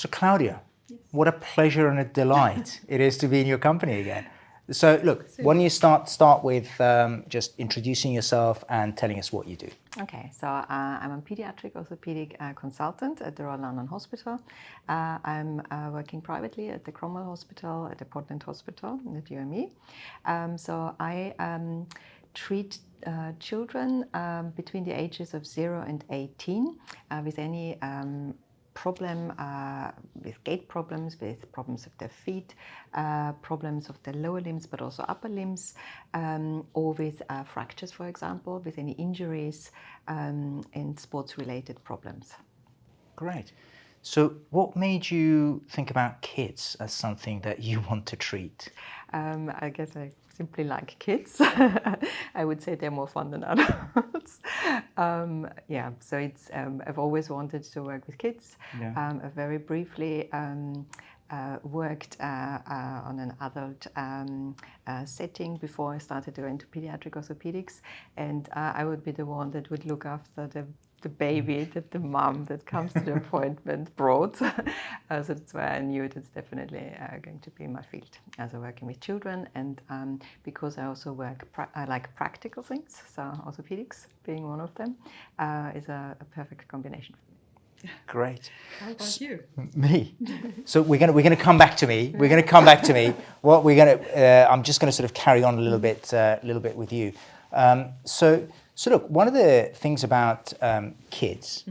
So Claudia, what a pleasure and a delight it is to be in your company again. So look, why don't you start with just introducing yourself and telling us what you do. Okay, so I'm a pediatric orthopedic consultant at the Royal London Hospital. I'm working privately at the Cromwell Hospital, at the Portland Hospital, at UME. So I treat children between the ages of 0 and 18 with any problem, with gait problems, with problems of their feet, problems of the lower limbs, but also upper limbs, or with fractures, for example, with any injuries and sports-related problems. Great. So what made you think about kids as something that you want to treat? I guess I simply like kids. I would say they're more fun than adults. Yeah, so it's I've always wanted to work with kids. Yeah. I very briefly worked on an adult setting before I started to go into pediatric orthopedics, and I would be the one that would look after the baby that the mom that comes to the appointment brought. So that's why I knew it's definitely going to be my field. So working with children, and because I also I like practical things, so orthopedics being one of them, is a perfect combination for me. Great. How about you? Me. So we're gonna come back to me. We're gonna come back to me. What we're gonna I'm just gonna sort of carry on a little bit with you. So look, one of the things about kids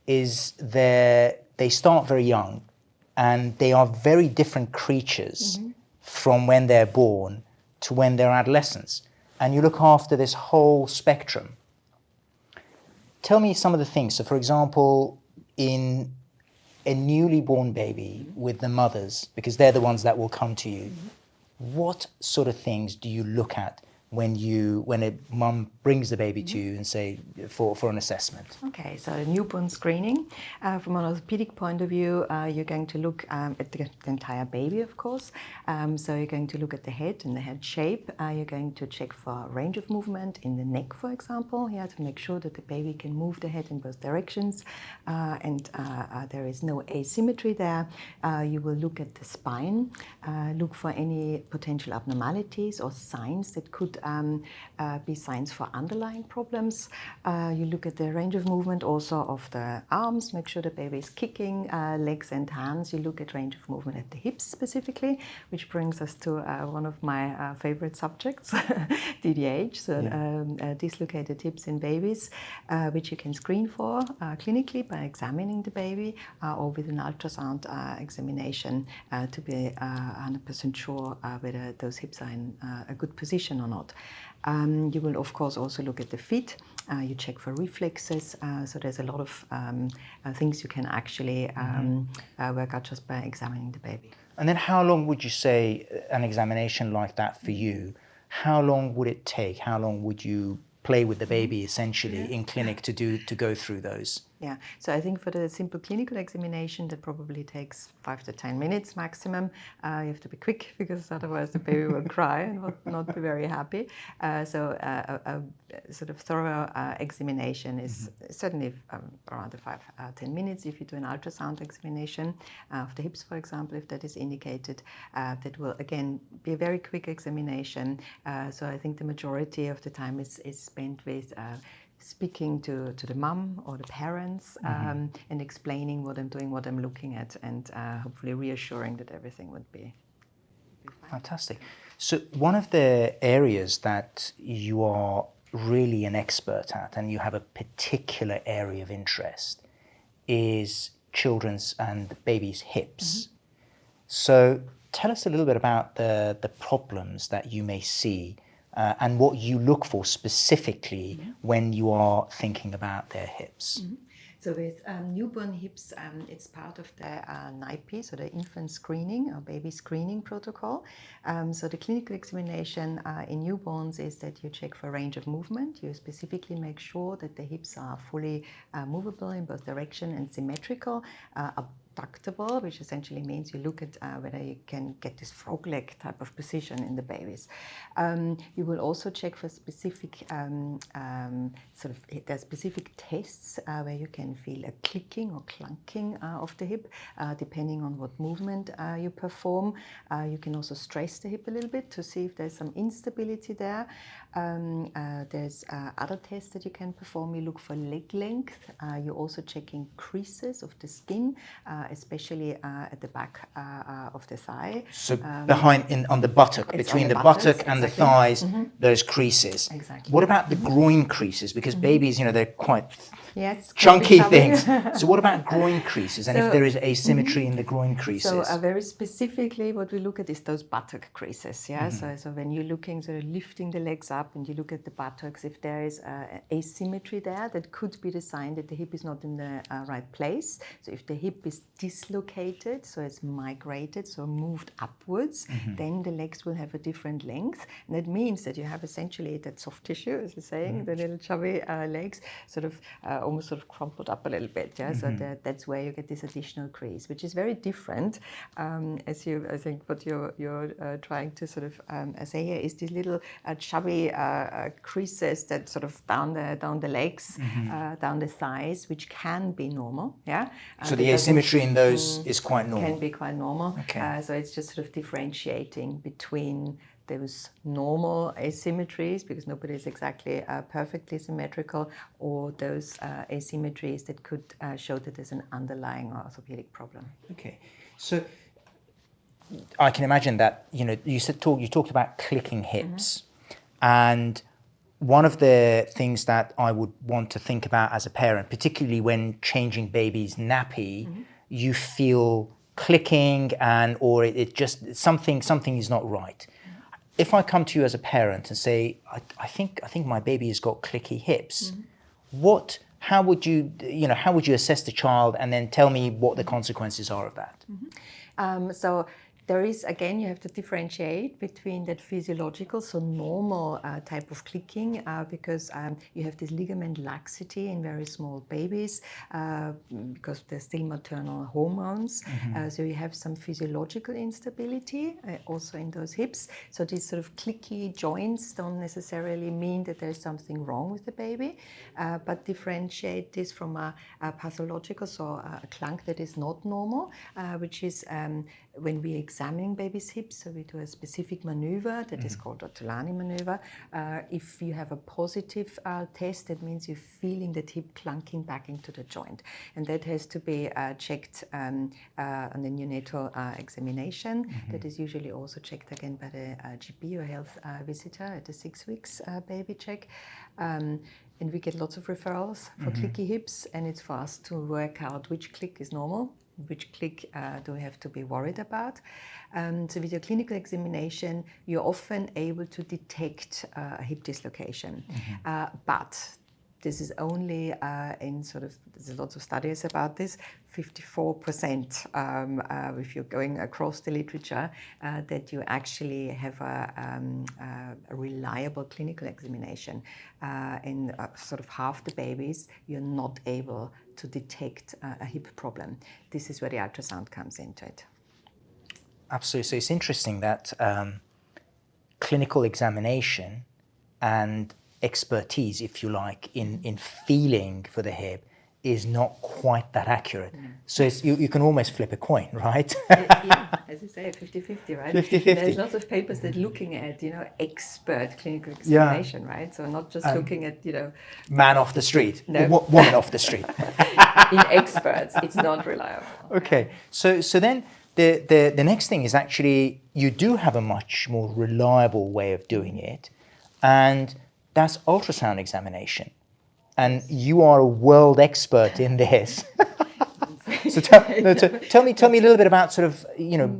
is they start very young, and they are very different creatures from when they're born to when they're adolescents. And you look after this whole spectrum. Tell me some of the things. So for example, in a newly born baby with the mothers, because they're the ones that will come to you, what sort of things do you look at when a mum brings the baby to you and say for an assessment? Okay, so newborn screening. From an orthopedic point of view, you're going to look at the entire baby, of course. So you're going to look at the head and the head shape. You're going to check for range of movement in the neck, for example, to make sure that the baby can move the head in both directions, and there is no asymmetry there. You will look at the spine, look for any potential abnormalities or signs that could be signs for underlying problems. You look at the range of movement also of the arms, make sure the baby is kicking, legs and hands. You look at range of movement at the hips specifically, which brings us to one of my favorite subjects, DDH, so dislocated hips in babies, which you can screen for clinically by examining the baby or with an ultrasound examination to be 100% sure whether those hips are in a good position or not. You will of course also look at the feet. You check for reflexes. So there's a lot of things you can actually work out just by examining the baby. And then how long would you say an examination like that for you, how long would it take? How long would you play with the baby essentially in clinic to go through those? Yeah, so I think for the simple clinical examination, that probably takes 5 to 10 minutes maximum. You have to be quick because otherwise the baby will cry and not be very happy. So a sort of thorough examination is certainly around the 5-10 minutes. If you do an ultrasound examination of the hips, for example, if that is indicated, that will again be a very quick examination. So I think the majority of the time is spent with speaking to the mum or the parents and explaining what I'm doing, what I'm looking at, and hopefully reassuring that everything would be fine. Fantastic. So one of the areas that you are really an expert at, and you have a particular area of interest, is children's and babies' hips. So tell us a little bit about the problems that you may see and what you look for specifically when you are thinking about their hips. So with newborn hips, it's part of the NIPE, so the infant screening or baby screening protocol. So the clinical examination in newborns is that you check for range of movement. You specifically make sure that the hips are fully movable in both direction and symmetrical. reductable, which essentially means you look at whether you can get this frog leg type of position in the babies. You will also check for specific there's specific tests where you can feel a clicking or clunking of the hip, depending on what movement you perform. You can also stress the hip a little bit to see if there's some instability there. There's other tests that you can perform. You look for leg length. You're also checking creases of the skin, especially at the back of the thigh. So behind, on the buttock, between the buttock and the thighs, those creases. Exactly. What about the groin creases? Because babies, they're quite Yes, chunky things. So what about groin creases? And if there is asymmetry in the groin creases? So very specifically what we look at is those buttock creases. Yeah. So when you're looking, sort of lifting the legs up and you look at the buttocks, if there is asymmetry there, that could be the sign that the hip is not in the right place. So if the hip is dislocated, so it's migrated, so moved upwards, then the legs will have a different length. And that means that you have essentially that soft tissue, as you're saying, the little chubby legs, sort of almost sort of crumpled up a little bit. Yeah, so that's where you get this additional crease, which is very different. I think what you're trying to sort of say here is these little chubby creases that sort of down the legs, down the thighs, which can be normal. Yeah. So the asymmetry in those is quite normal. Can be quite normal. Okay. So it's just sort of differentiating between those normal asymmetries, because nobody is exactly perfectly symmetrical, or those asymmetries that could show that there's an underlying orthopedic problem. Okay, so I can imagine that you talked about clicking hips, and one of the things that I would want to think about as a parent, particularly when changing baby's nappy, you feel clicking or it just something is not right. If I come to you as a parent and say, I think my baby has got clicky hips, how would you assess the child and then tell me what the consequences are of that? So there is, again, you have to differentiate between that physiological, so normal type of clicking, because you have this ligament laxity in very small babies, because there's still maternal hormones. So you have some physiological instability also in those hips. So these sort of clicky joints don't necessarily mean that there's something wrong with the baby, but differentiate this from a pathological, so a clunk that is not normal, which is when we examining baby's hips, so we do a specific maneuver that is called a Ortolani maneuver. If you have a positive test, that means you're feeling that hip clunking back into the joint. And that has to be checked on the neonatal examination. That is usually also checked again by the GP or health visitor at the 6 weeks baby check. And we get lots of referrals for clicky hips, and it's for us to work out which click is normal, which click do we have to be worried about. So with your clinical examination, you're often able to detect a hip dislocation, but this is only in there's lots of studies about this, 54% if you're going across the literature, that you actually have a reliable clinical examination. In sort of half the babies, you're not able to detect a hip problem. This is where the ultrasound comes into it. Absolutely. So it's interesting that clinical examination and expertise, if you like, in feeling for the hip is not quite that accurate. So you can almost flip a coin, right? Yeah, as you say, 50-50, right? 50-50. There's lots of papers that looking at, expert clinical examination, right? So not just looking at, man off the street, no. woman off the street. In experts, it's not reliable. Okay, so then the next thing is actually you do have a much more reliable way of doing it, and that's ultrasound examination. And you are a world expert in this. So tell me a little bit about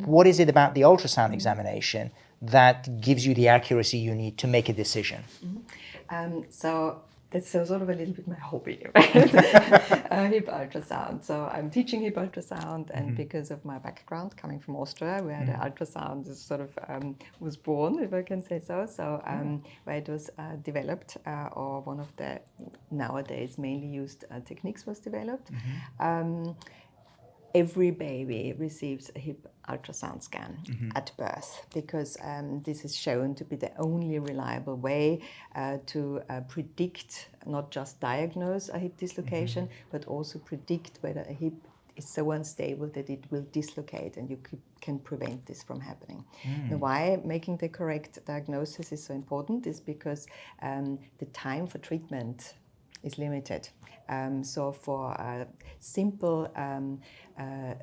what is it about the ultrasound examination that gives you the accuracy you need to make a decision? So that's sort of a little bit my hobby, right? Hip ultrasound. So I'm teaching hip ultrasound, and because of my background coming from Austria, where the ultrasound is was born, if I can say so. So where it was developed, or one of the nowadays mainly used techniques was developed. every baby receives a hip ultrasound scan at birth, because this is shown to be the only reliable way to predict, not just diagnose a hip dislocation, but also predict whether a hip is so unstable that it will dislocate, and you can prevent this from happening. Now, why making the correct diagnosis is so important is because the time for treatment is limited. So for simple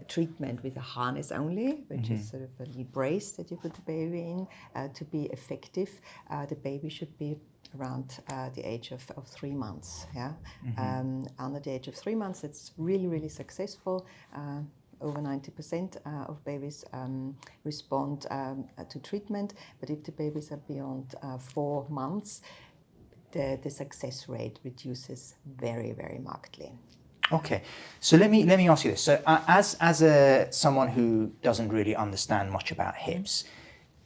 treatment with a harness only, which is sort of a little brace that you put the baby in, to be effective, the baby should be around the age of 3 months. Yeah, under the age of 3 months, it's really, really successful. Over 90% of babies respond to treatment, but if the babies are beyond 4 months, the success rate reduces very, very markedly. Okay, so let me ask you this. So as someone who doesn't really understand much about hips,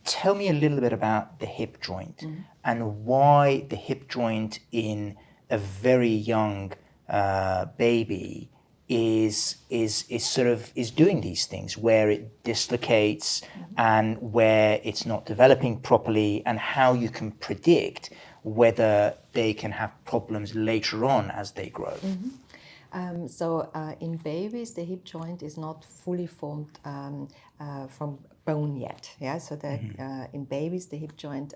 tell me a little bit about the hip joint and why the hip joint in a very young baby is doing these things, where it dislocates and where it's not developing properly, and how you can predict whether they can have problems later on as they grow. So in babies, the hip joint is not fully formed from bone yet. Yeah, so in babies, the hip joint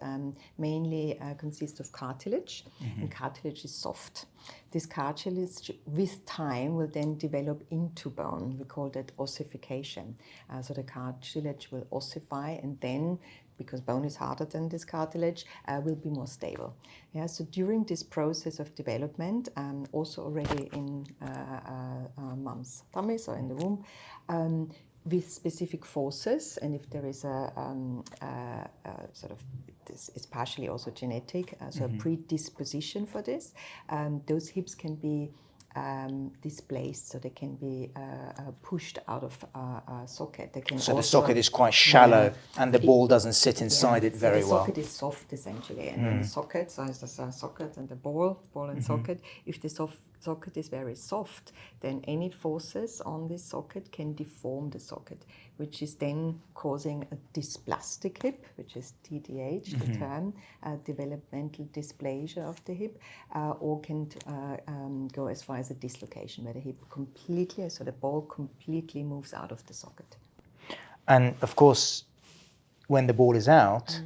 mainly consists of cartilage, and cartilage is soft. This cartilage, with time, will then develop into bone. We call that ossification. So the cartilage will ossify, and then, because bone is harder than this cartilage, will be more stable. Yeah, so during this process of development, also already in mom's tummy, so in the womb, with specific forces, and if there is a sort of, this is partially also genetic, so a predisposition for this, those hips can be displaced, so they can be pushed out of a socket. They can so also, the socket is quite shallow, and the ball doesn't sit inside it very well. The socket is soft, essentially, and then the socket, so there's a socket and the ball and socket. If the socket is very soft, then any forces on this socket can deform the socket, which is then causing a dysplastic hip, which is TDH, the term, developmental dysplasia of the hip, or can go as far as a dislocation, where the hip completely, so the ball completely moves out of the socket. And of course, when the ball is out,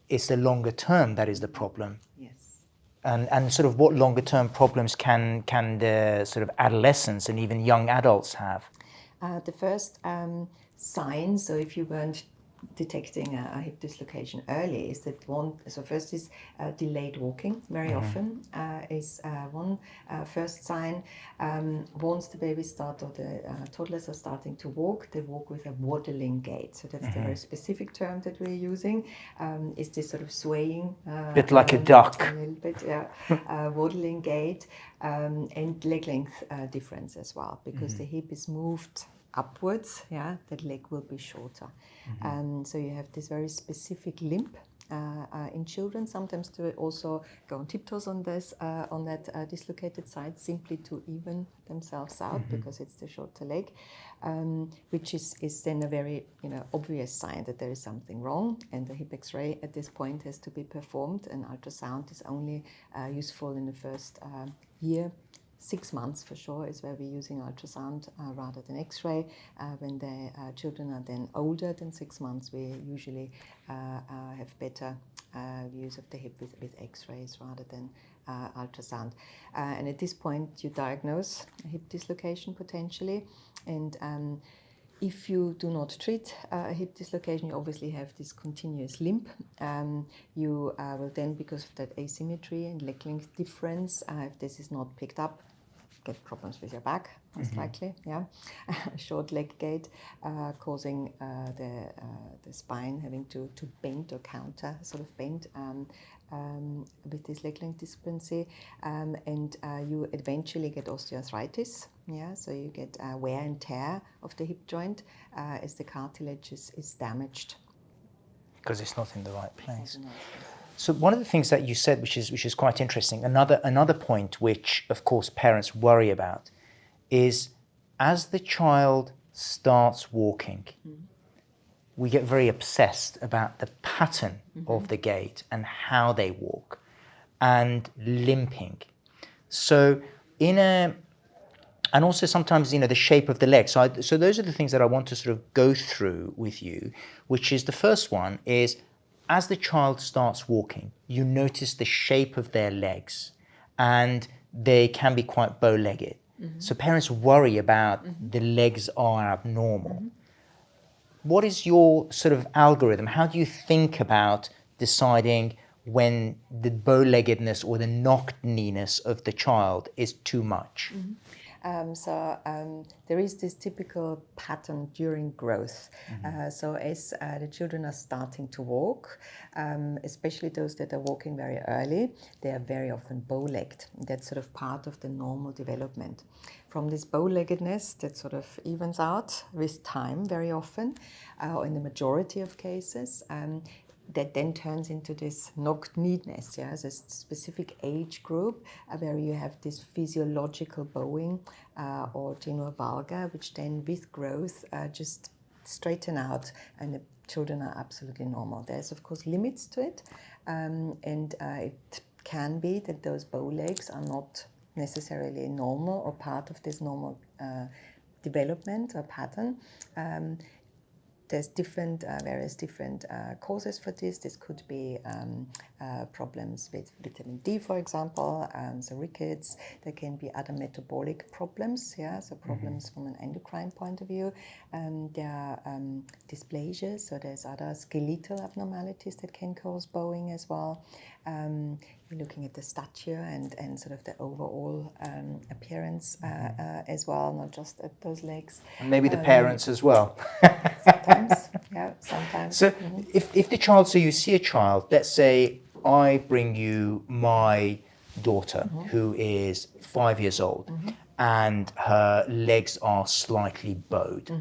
it's the longer term that is the problem. Yes. And sort of what longer term problems can the sort of adolescents and even young adults have? The first sign, so if you weren't detecting a hip dislocation early, is that so first is delayed walking, very often is one first sign. Once the babies start, or the toddlers are starting to walk, they walk with a waddling gait. So that's the very specific term that we're using. Is this sort of swaying? Bit like a duck. A little bit, yeah. Waddling gait, and leg length difference as well, because the hip is moved upwards, yeah, that leg will be shorter. So you have this very specific limp in children. Sometimes they also go on tiptoes on this, on that dislocated side, simply to even themselves out, because it's the shorter leg, which is then a very obvious sign that there is something wrong, and the hip X-ray at this point has to be performed. And ultrasound is only useful in the first year. 6 months for sure is where we're using ultrasound rather than X-ray. When the children are then older than 6 months, we usually have better views of the hip with X-rays rather than ultrasound. And at this point, you diagnose a hip dislocation potentially. And if you do not treat a hip dislocation, you obviously have this continuous limp. You will then, because of that asymmetry and leg length difference, if this is not picked up, get problems with your back, most likely, yeah. Short leg gait, causing the spine having to bend or counter sort of bend with this leg length discrepancy, and you eventually get osteoarthritis, yeah. So you get wear and tear of the hip joint as the cartilage is damaged. Because it's not in the right place. So one of the things that you said, which is quite interesting, another point which, of course, parents worry about, is as the child starts walking, we get very obsessed about the pattern of the gait and how they walk and limping. So and also sometimes, the shape of the legs. So those are the things that I want to sort of go through with you, which is the first one is, as the child starts walking, you notice the shape of their legs, and they can be quite bow-legged. So parents worry about the legs are abnormal. What is your sort of algorithm? How do you think about deciding when the bow-leggedness or the knock-kneeness of the child is too much? There is this typical pattern during growth. So as the children are starting to walk, especially those that are walking very early, they are very often bow-legged. That's sort of part of the normal development. From this bow-leggedness, that sort of evens out with time very often, in the majority of cases. That then turns into this knock-kneedness, as a specific age group where you have this physiological bowing or tenor valga, which then with growth just straighten out, and the children are absolutely normal. There's of course limits to it, and it can be that those bow legs are not necessarily normal or part of this normal development or pattern. There's various different causes for this. This could be problems with vitamin D, for example, so rickets. There can be other metabolic problems, so problems from an endocrine point of view. There are dysplasias, so there's other skeletal abnormalities that can cause bowing as well. We're looking at the stature and sort of the overall appearance as well, not just at those legs. And maybe the parents as well. Sometimes. So if the child, so you see a child, let's say I bring you my daughter who is 5 years old and her legs are slightly bowed,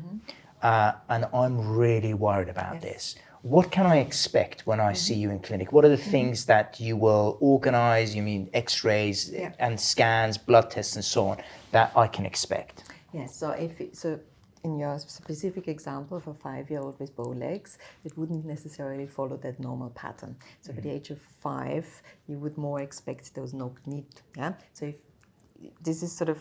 and I'm really worried about this. What can I expect when I see you in clinic? What are the things that you will organize? You mean x-rays and scans, blood tests and so on, that I can expect? Yes, so in your specific example of a 5-year-old with bow legs, it wouldn't necessarily follow that normal pattern. So by the age of 5, you would more expect those knock-knee. So if this is sort of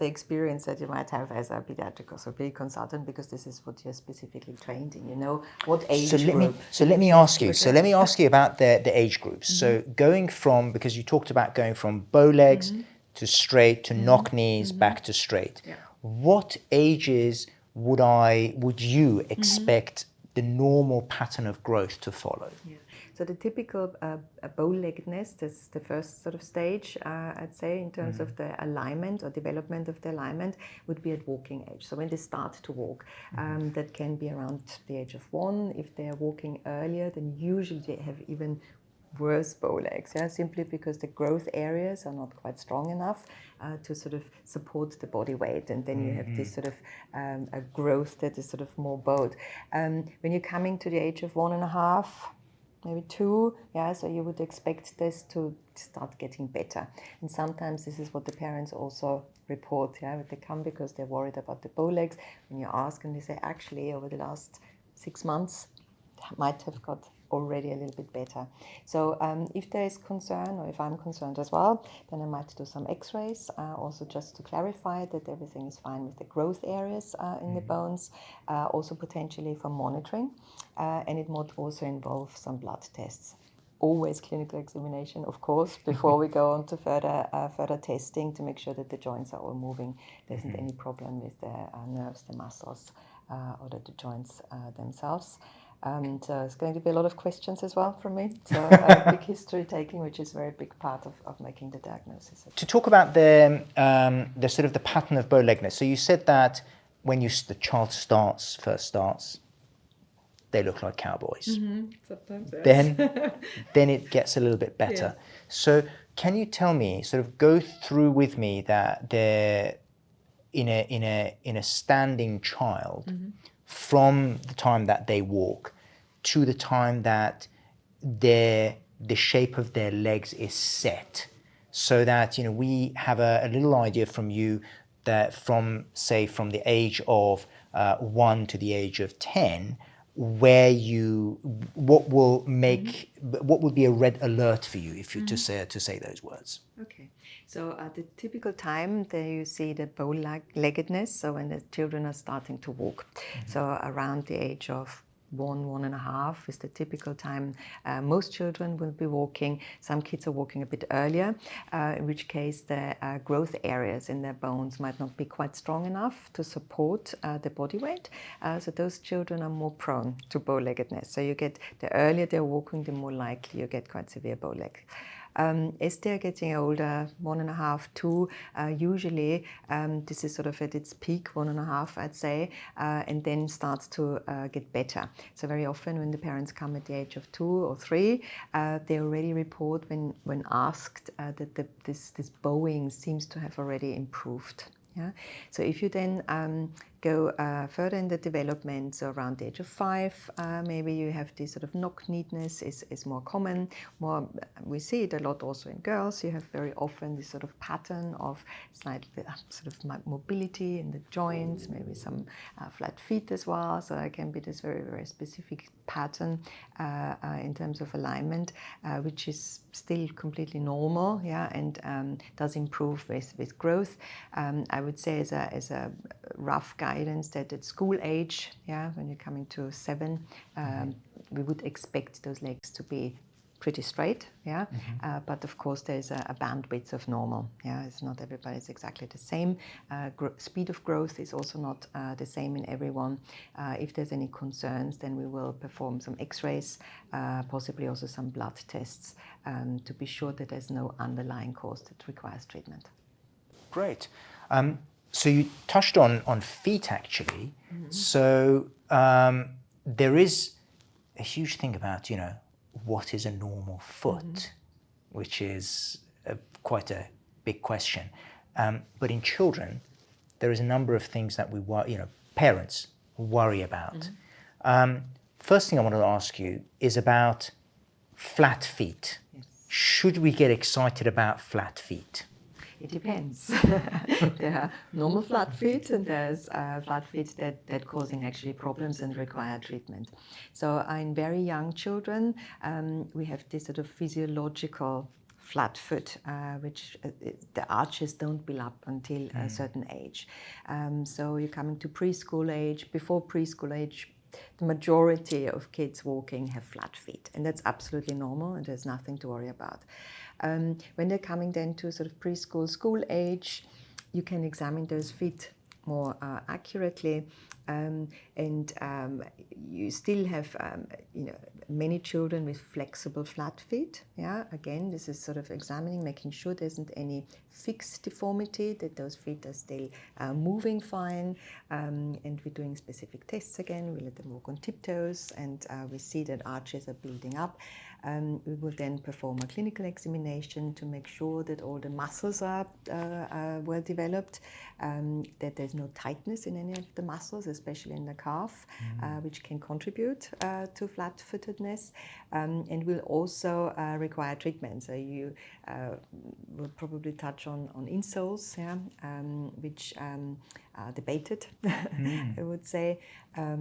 the experience that you might have as a pediatric orthopedic consultant, because this is what you're specifically trained in. You know what age group. So let me ask you. So let me ask you about the age groups. So going from, because you talked about going from bow legs to straight to knock knees back to straight. What ages would you expect the normal pattern of growth to follow? So the typical bow-leggedness, that's the first sort of stage, I'd say, in terms of the alignment or development of the alignment, would be at walking age. So when they start to walk, that can be around the age of 1. If they are walking earlier, then usually they have even worse bow legs, simply because the growth areas are not quite strong enough to sort of support the body weight, and then you have this sort of a growth that is sort of more bowed. When you're coming to the age of 1.5, maybe 2, so you would expect this to start getting better. And sometimes this is what the parents also report, they come because they're worried about the bow legs. When you ask and they say, actually, over the last 6 months, it might have got already a little bit better. So if there is concern, or if I'm concerned as well, then I might do some x-rays, also just to clarify that everything is fine with the growth areas in the bones, also potentially for monitoring, and it might also involve some blood tests. Always clinical examination, of course, before we go on to further testing to make sure that the joints are all moving. There isn't any problem with the nerves, the muscles, or the joints themselves. So it's going to be a lot of questions as well from me. So big history taking, which is a very big part of making the diagnosis. To talk about the sort of the pattern of bow-leggedness. So you said that when the child first starts, they look like cowboys. Sometimes, yes. Then it gets a little bit better. Yes. So can you tell me, sort of go through with me that they're in a standing child, from the time that they walk to the time that the shape of their legs is set, so that we have a little idea from you that from the age of 1 to the age of 10, what would be a red alert for you if you to say those words? Okay, so at the typical time, there you see the bow-leggedness, so when the children are starting to walk. So around the age of 1.5 is the typical time most children will be walking. Some kids are walking a bit earlier, in which case the growth areas in their bones might not be quite strong enough to support the body weight. So those children are more prone to bow-leggedness. So you get, the earlier they're walking, the more likely you get quite severe bow leg. As they're getting older, 1.5, 2, usually this is sort of at its peak, 1.5, I'd say, and then starts to get better. So very often when the parents come at the age of 2 or 3, they already report when asked that this bowing seems to have already improved. Yeah. So if you then go further in the development, so around the age of 5, maybe you have this sort of knock neatness is more common. We see it a lot also in girls. You have very often this sort of pattern of slightly sort of mobility in the joints, maybe some flat feet as well. So it can be this very, very specific pattern in terms of alignment, which is still completely normal, yeah, and does improve with growth. I would say as a rough guidance that at school age, yeah, when you're coming to 7, we would expect those legs to be pretty straight, yeah. But of course, there's a bandwidth of normal. Yeah, it's not everybody's exactly the same. Speed of growth is also not the same in everyone. If there's any concerns, then we will perform some X-rays, possibly also some blood tests, to be sure that there's no underlying cause that requires treatment. Great. So you touched on feet actually. So there is a huge thing about, what is a normal foot, which is quite a big question. But in children, there is a number of things that parents worry about. First thing I want to ask you is about flat feet. Yes. Should we get excited about flat feet? It depends. There are normal flat feet and there's flat feet that causing actually problems and require treatment. So in very young children, we have this sort of physiological flat foot, which the arches don't build up until a certain age. So you're coming to preschool age. Before preschool age, the majority of kids walking have flat feet, and that's absolutely normal and there's nothing to worry about. When they're coming then to sort of preschool, school age, you can examine those feet more accurately, and you still have many children with flexible flat feet. Yeah, again, this is sort of examining, making sure there isn't any fixed deformity, that those feet are still moving fine, and we're doing specific tests again. We let them walk on tiptoes, and we see that arches are building up. We will then perform a clinical examination to make sure that all the muscles are well developed, that there's no tightness in any of the muscles, especially in the calf, which can contribute to flat-footedness, and will also require treatment. So you will probably touch on insoles, yeah, which are debated, I would say.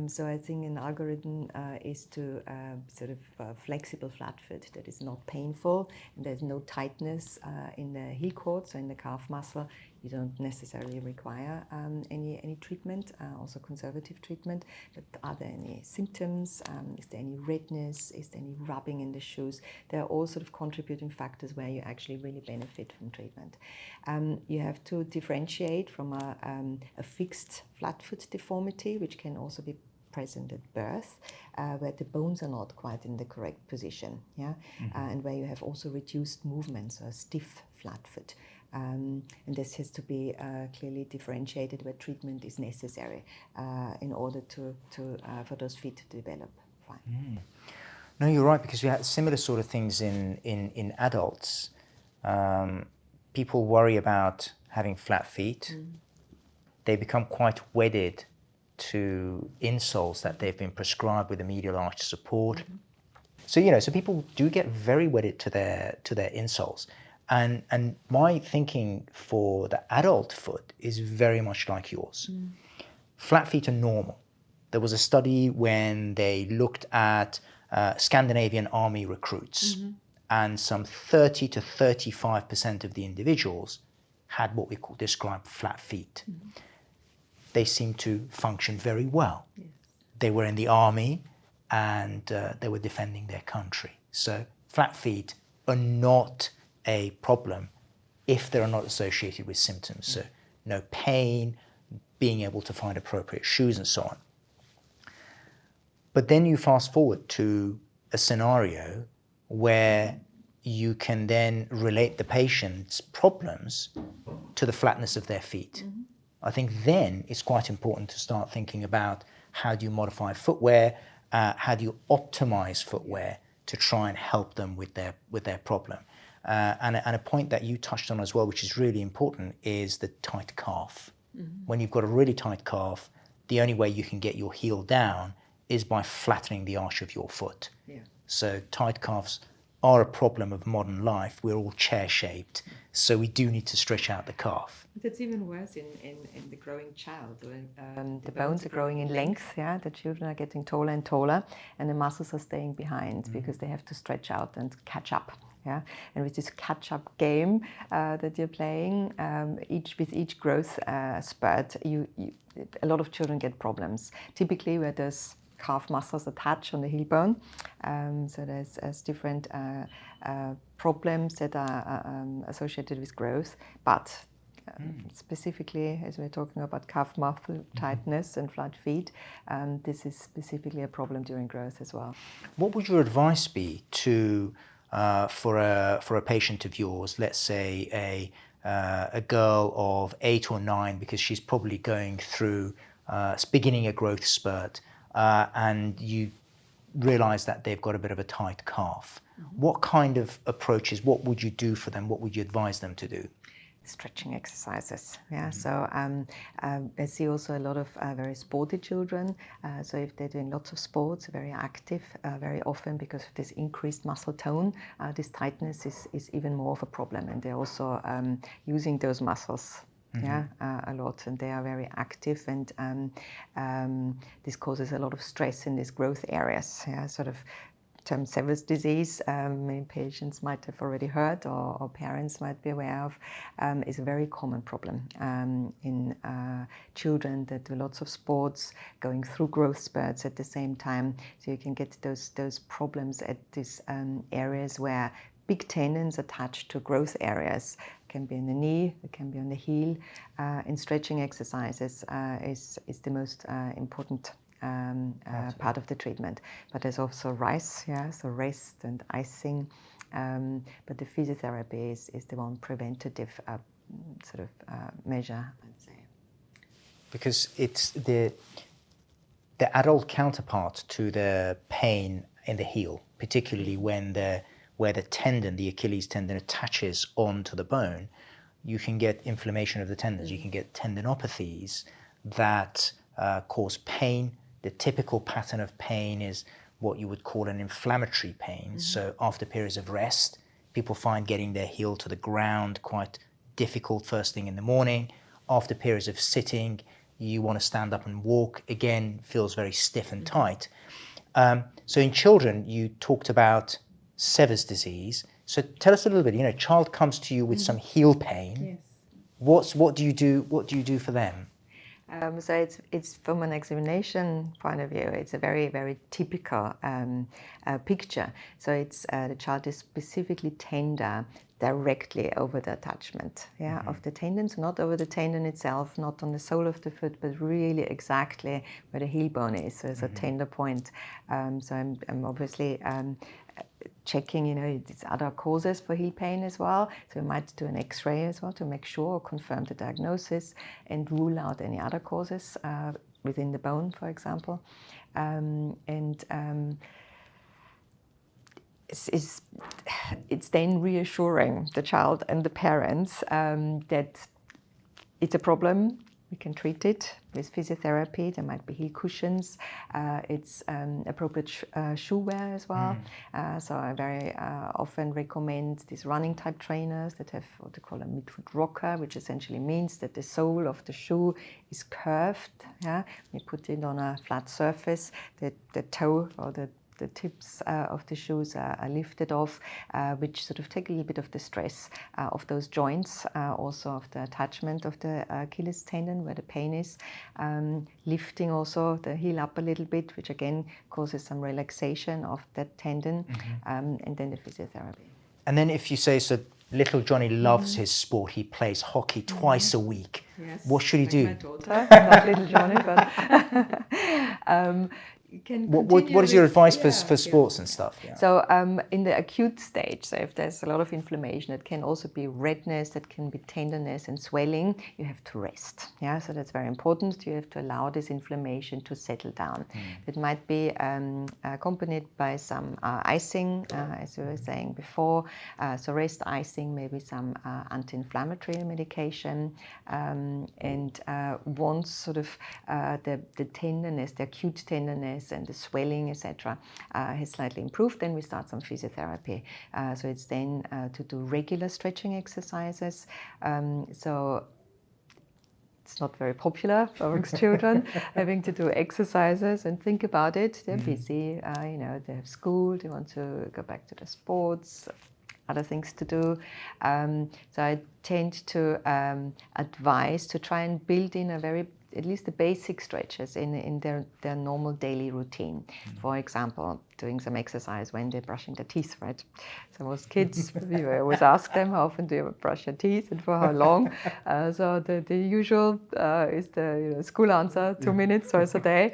So I think an algorithm is to sort of flexible flat foot that is not painful and there's no tightness in the heel cord, so in the calf muscle. You don't necessarily require any treatment, also conservative treatment. But are there any symptoms? Is there any redness? Is there any rubbing in the shoes? There are all sort of contributing factors where you actually really benefit from treatment. You have to differentiate from a fixed flat foot deformity, which can also be present at birth, where the bones are not quite in the correct position, yeah, and where you have also reduced movement, so a stiff flat foot. And this has to be clearly differentiated where treatment is necessary in order for those feet to develop fine. No, you're right, because we have similar sort of things in adults. People worry about having flat feet. They become quite wedded to insoles that they've been prescribed with a medial arch support. So so people do get very wedded to their insoles. And my thinking for the adult foot is very much like yours. Flat feet are normal. There was a study when they looked at Scandinavian army recruits, and some 30 to 35% of the individuals had what we describe flat feet. They seemed to function very well. Yes. They were in the army and they were defending their country. So flat feet are not a problem if they are not associated with symptoms. So no pain, being able to find appropriate shoes and so on. But then you fast forward to a scenario where you can then relate the patient's problems to the flatness of their feet. I think then it's quite important to start thinking about how do you modify footwear, how do you optimize footwear to try and help them with their problem. And a point that you touched on as well, which is really important, is the tight calf. When you've got a really tight calf, the only way you can get your heel down is by flattening the arch of your foot. Yeah. So tight calves are a problem of modern life. We're all chair-shaped, so we do need to stretch out the calf. That's even worse in the growing child. The bones are growing in length, yeah, the children are getting taller and taller, and the muscles are staying behind because they have to stretch out and catch up. Yeah, and with this catch-up game that you're playing, with each growth spurt, a lot of children get problems. Typically, where there's calf muscles attach on the heel bone, so there's different problems that are associated with growth, but specifically, as we're talking about calf muscle tightness and flat feet, this is specifically a problem during growth as well. What would your advice be to for a patient of yours, let's say a girl of 8 or 9, because she's probably going through beginning a growth spurt, and you realize that they've got a bit of a tight calf? What kind of approaches, what would you do for them? What would you advise them to do? Stretching exercises, yeah. So I see also a lot of very sporty children. So if they're doing lots of sports, very active, very often because of this increased muscle tone, this tightness is even more of a problem. And they're also using those muscles, a lot, and they are very active. And this causes a lot of stress in these growth areas. Yeah, sort of. Term Sever's disease, many patients might have already heard or parents might be aware of, is a very common problem in children that do lots of sports, going through growth spurts at the same time. So you can get those problems at these areas where big tendons attached to growth areas. It can be in the knee, it can be on the heel. And stretching exercises is the most important part of the treatment, but there's also RICE, so rest and icing, but the physiotherapy is the one preventative measure, I'd say. Because it's the adult counterpart to the pain in the heel, particularly where the tendon, the Achilles tendon, attaches onto the bone. You can get inflammation of the tendons, you can get tendinopathies that cause pain. The typical pattern of pain is what you would call an inflammatory pain. So after periods of rest, people find getting their heel to the ground quite difficult first thing in the morning. After periods of sitting, you want to stand up and walk, again, feels very stiff and tight. So in children, you talked about Sever's disease. So tell us a little bit, child comes to you with some heel pain. Yes. What do you do for them? So it's from an examination point of view, it's a very, very typical picture. So it's the child is specifically tender directly over the attachment of the tendons, not over the tendon itself, not on the sole of the foot, but really exactly where the heel bone is. So it's a tender point. So I'm obviously checking, these other causes for heel pain as well. So we might do an X-ray as well to make sure, confirm the diagnosis and rule out any other causes within the bone, for example. It's then reassuring the child and the parents that it's a problem, we can treat it with physiotherapy. There might be heel cushions. It's appropriate shoe wear as well. So I very often recommend these running type trainers that have what they call a midfoot rocker, which essentially means that the sole of the shoe is curved. Yeah, we put it on a flat surface. The toe or the tips of the shoes are lifted off, which sort of take a little bit of the stress of those joints, also of the attachment of the Achilles tendon where the pain is, lifting also the heel up a little bit, which again causes some relaxation of that tendon, and then the physiotherapy. And then if you say, so little Johnny loves his sport, he plays hockey twice a week. Yes. What should he do? My daughter, not little Johnny, but what is your advice for sports and stuff? Yeah. So in the acute stage, so if there's a lot of inflammation, it can also be redness, that can be tenderness and swelling, you have to rest. Yeah, so that's very important. You have to allow this inflammation to settle down. It might be accompanied by some icing, as we were saying before. So rest icing, maybe some anti-inflammatory medication. And once sort of the tenderness, the acute tenderness, and the swelling, etc., has slightly improved, then we start some physiotherapy. So it's then to do regular stretching exercises. So it's not very popular amongst children having to do exercises, and think about it. They're busy, they have school, they want to go back to their sports, other things to do. So I tend to advise to try and build in at least the basic stretches in their normal daily routine. For example, doing some exercise when they're brushing their teeth, right? So most kids, we always ask them, how often do you brush your teeth and for how long? So the usual is the school answer, 2 minutes twice a day,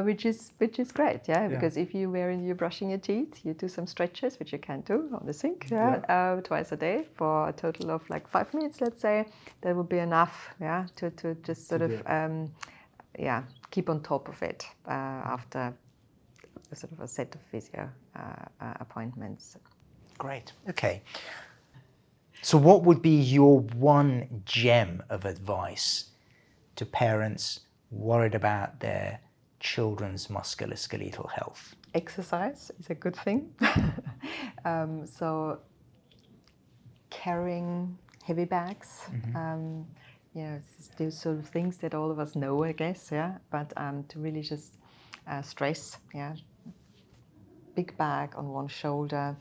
which is great, yeah? Because if you're brushing your teeth, you do some stretches, which you can do on the sink, twice a day for a total of like 5 minutes, let's say. That would be enough, to just sort of keep on top of it after sort of a set of physio appointments. Great. Okay. So what would be your one gem of advice to parents worried about their children's musculoskeletal health? Exercise is a good thing. So carrying heavy bags, those sort of things that all of us know, I guess, but to really just stress, big bag on one shoulder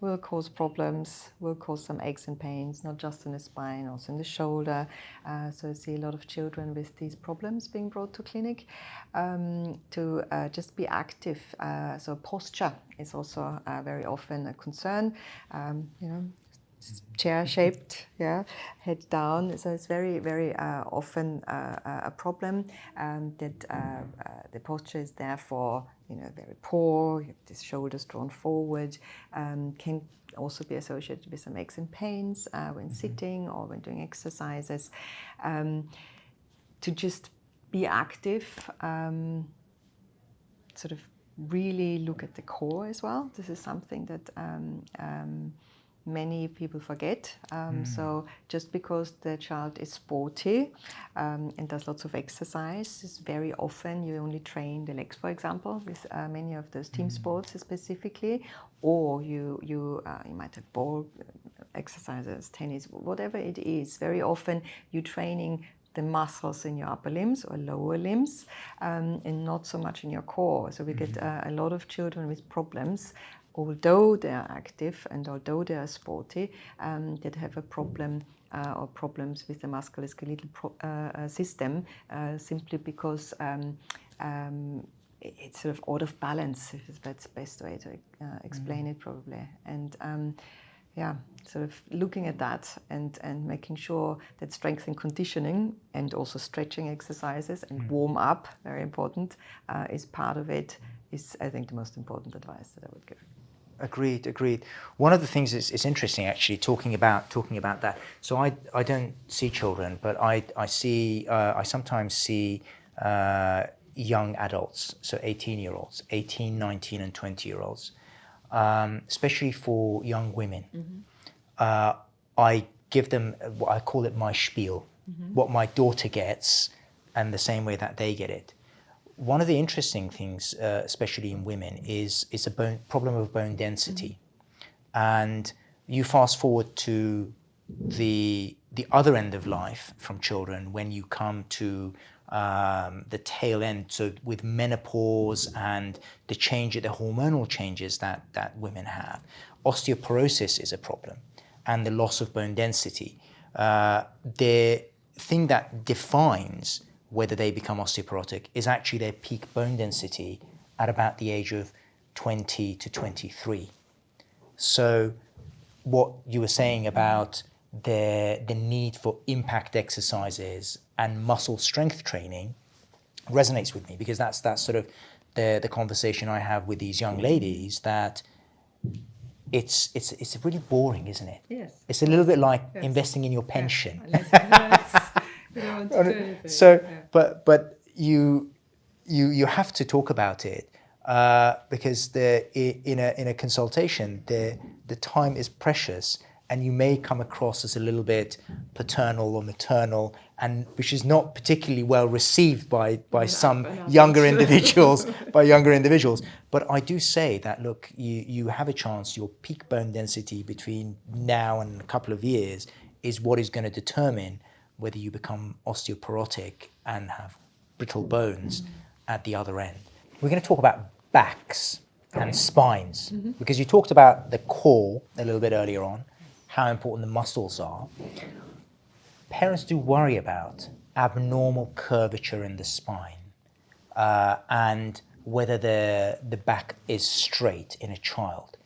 will cause problems, will cause some aches and pains, not just in the spine, also in the shoulder. So I see a lot of children with these problems being brought to clinic. To just be active. So posture is also very often a concern. Chair-shaped, head down. So it's very, very often a problem that the posture is therefore, very poor. You have the shoulders drawn forward. Can also be associated with some aches and pains when sitting or when doing exercises. To just be active, sort of really look at the core as well. This is something that many people forget. So just because the child is sporty and does lots of exercise, is very often you only train the legs, for example, with many of those team sports specifically, or you might have ball exercises, tennis, whatever it is. Very often you're training the muscles in your upper limbs or lower limbs, and not so much in your core. So we get a lot of children with problems, although they are active and although they are sporty, that have a problem or problems with the musculoskeletal system, simply because it's sort of out of balance. That's the best way to explain it, probably. And sort of looking at that and making sure that strength and conditioning and also stretching exercises and warm up, very important, is part of it, is, I think, the most important advice that I would give. Agreed. One of the things it's interesting, actually, talking about that. So I don't see children, but I sometimes see young adults, so 18-year-olds, 18, 19 and 20-year-olds, especially for young women. I give them, I call it my spiel. What my daughter gets, and the same way that they get it. One of the interesting things, especially in women, is a problem of bone density. And you fast forward to the other end of life from children when you come to the tail end, so with menopause and the hormonal changes that women have. Osteoporosis is a problem, and the loss of bone density. The thing that defines whether they become osteoporotic is actually their peak bone density at about the age of 20 to 23. So what you were saying about the need for impact exercises and muscle strength training resonates with me, because that's sort of the conversation I have with these young ladies, that it's really boring, isn't it? Yes. It's a little bit like investing in your pension. So, but you have to talk about it because in a consultation the time is precious, and you may come across as a little bit paternal or maternal, and which is not particularly well received by some younger individuals. But I do say that, look, you have a chance. Your peak bone density between now and a couple of years is what is going to determine whether you become osteoporotic and have brittle bones at the other end. We're going to talk about backs and spines, because you talked about the core a little bit earlier on, how important the muscles are. Parents do worry about abnormal curvature in the spine and whether the back is straight in a child.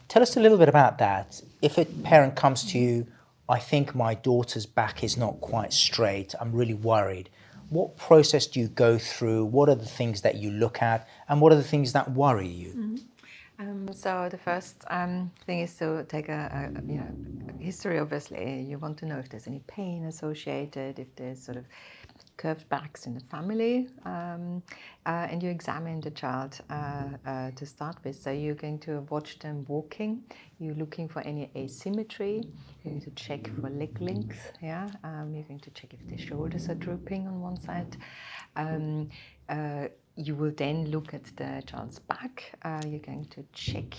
Tell us a little bit about that. If a parent comes to you, I think my daughter's back is not quite straight, I'm really worried. What process do you go through? What are the things that you look at, and what are the things that worry you? So the first thing is to take a history. Obviously, you want to know if there's any pain associated, if there's sort of curved backs in the family, and you examine the child to start with. So you're going to watch them walking. You're looking for any asymmetry. You're going to check for leg length. Yeah, you're going to check if the shoulders are drooping on one side. You will then look at the child's back. You're going to check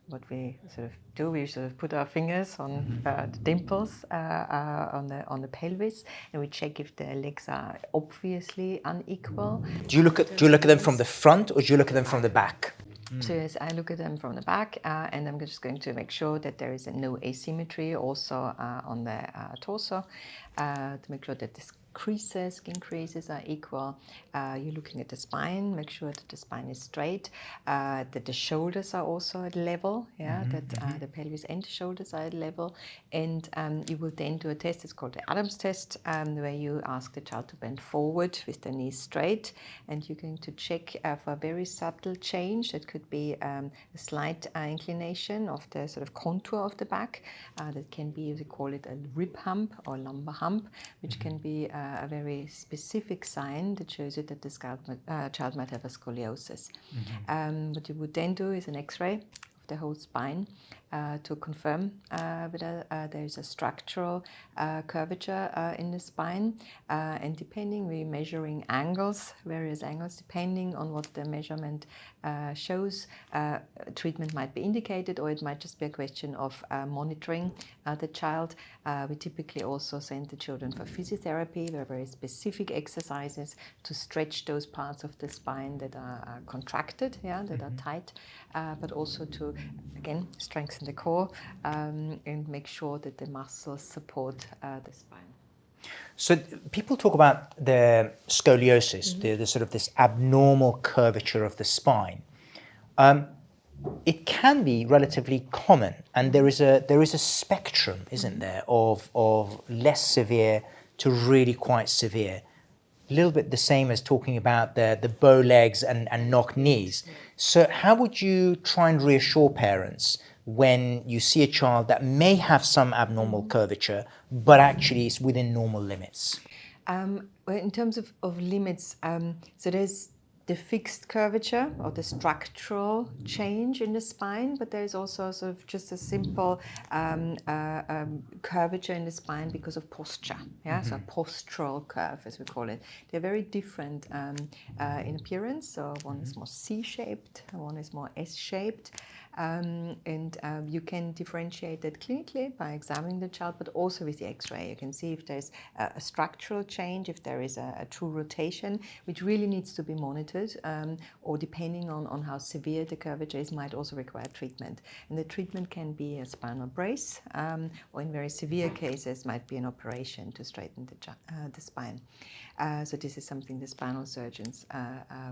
what we sort of do. We sort of put our fingers on the dimples on the pelvis, and we check if the legs are obviously unequal. Do you look at them from the front, or do you look at them from the back? So yes, I look at them from the back, and I'm just going to make sure that there is no asymmetry also on the torso, to make sure that the skin creases are equal. You're looking at the spine, make sure that the spine is straight, that the shoulders are also at level, that the pelvis and the shoulders are at level. And you will then do a test, it's called the Adams test, where you ask the child to bend forward with the knees straight, and you're going to check for a very subtle change. That could be a slight inclination of the sort of contour of the back. That can be, we call it a rib hump or lumbar hump, which can be a very specific sign that shows you that the child might have a scoliosis. What you would then do is an X-ray of the whole spine to confirm whether there is a structural curvature in the spine. And depending, we're measuring angles, various angles, depending on what the measurement shows. Treatment might be indicated, or it might just be a question of monitoring the child. We typically also send the children for physiotherapy. There are very specific exercises to stretch those parts of the spine that are contracted, that are tight, but also to, again, strengthen the core and make sure that the muscles support the spine. So people talk about the scoliosis, the sort of this abnormal curvature of the spine. It can be relatively common, and there is a spectrum, isn't there, of less severe to really quite severe. A little bit the same as talking about the bow legs and knock knees. So how would you try and reassure parents when you see a child that may have some abnormal curvature, but actually is within normal limits? Well, in terms of limits, so there's the fixed curvature or the structural change in the spine, but there is also sort of just a simple curvature in the spine because of posture. Yeah, so a postural curve, as we call it. They're very different in appearance. So one is more C-shaped, one is more S-shaped. You can differentiate that clinically by examining the child, but also with the X-ray. You can see if there's a structural change, if there is a true rotation, which really needs to be monitored, or depending on how severe the curvature is, might also require treatment. And the treatment can be a spinal brace, or in very severe cases, might be an operation to straighten the spine. So this is something the spinal surgeons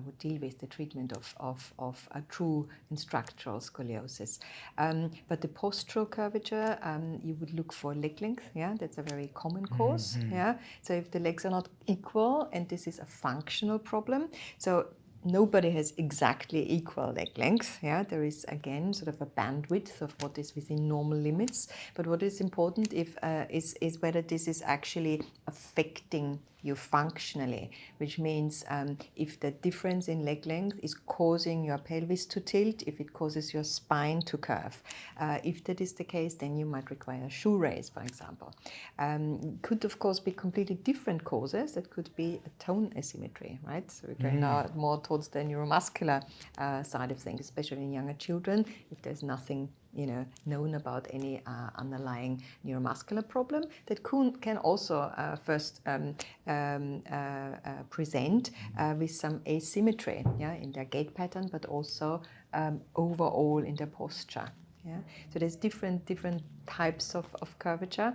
would deal with, the treatment of a true and structural scoliosis. But the postural curvature, you would look for leg length. Yeah, that's a very common cause. Yeah, so if the legs are not equal, and this is a functional problem, so nobody has exactly equal leg length. Yeah, there is again sort of a bandwidth of what is within normal limits. But what is important is whether this is actually affecting you functionally, which means if the difference in leg length is causing your pelvis to tilt, if it causes your spine to curve. If that is the case, then you might require a shoe raise, for example. Could, of course, be completely different causes. That could be a tone asymmetry, right? So we're going now more towards the neuromuscular side of things, especially in younger children, if there's nothing known about any underlying neuromuscular problem that can also first present with some asymmetry, yeah, in their gait pattern, but also overall in their posture. Yeah? So there's different types of curvature.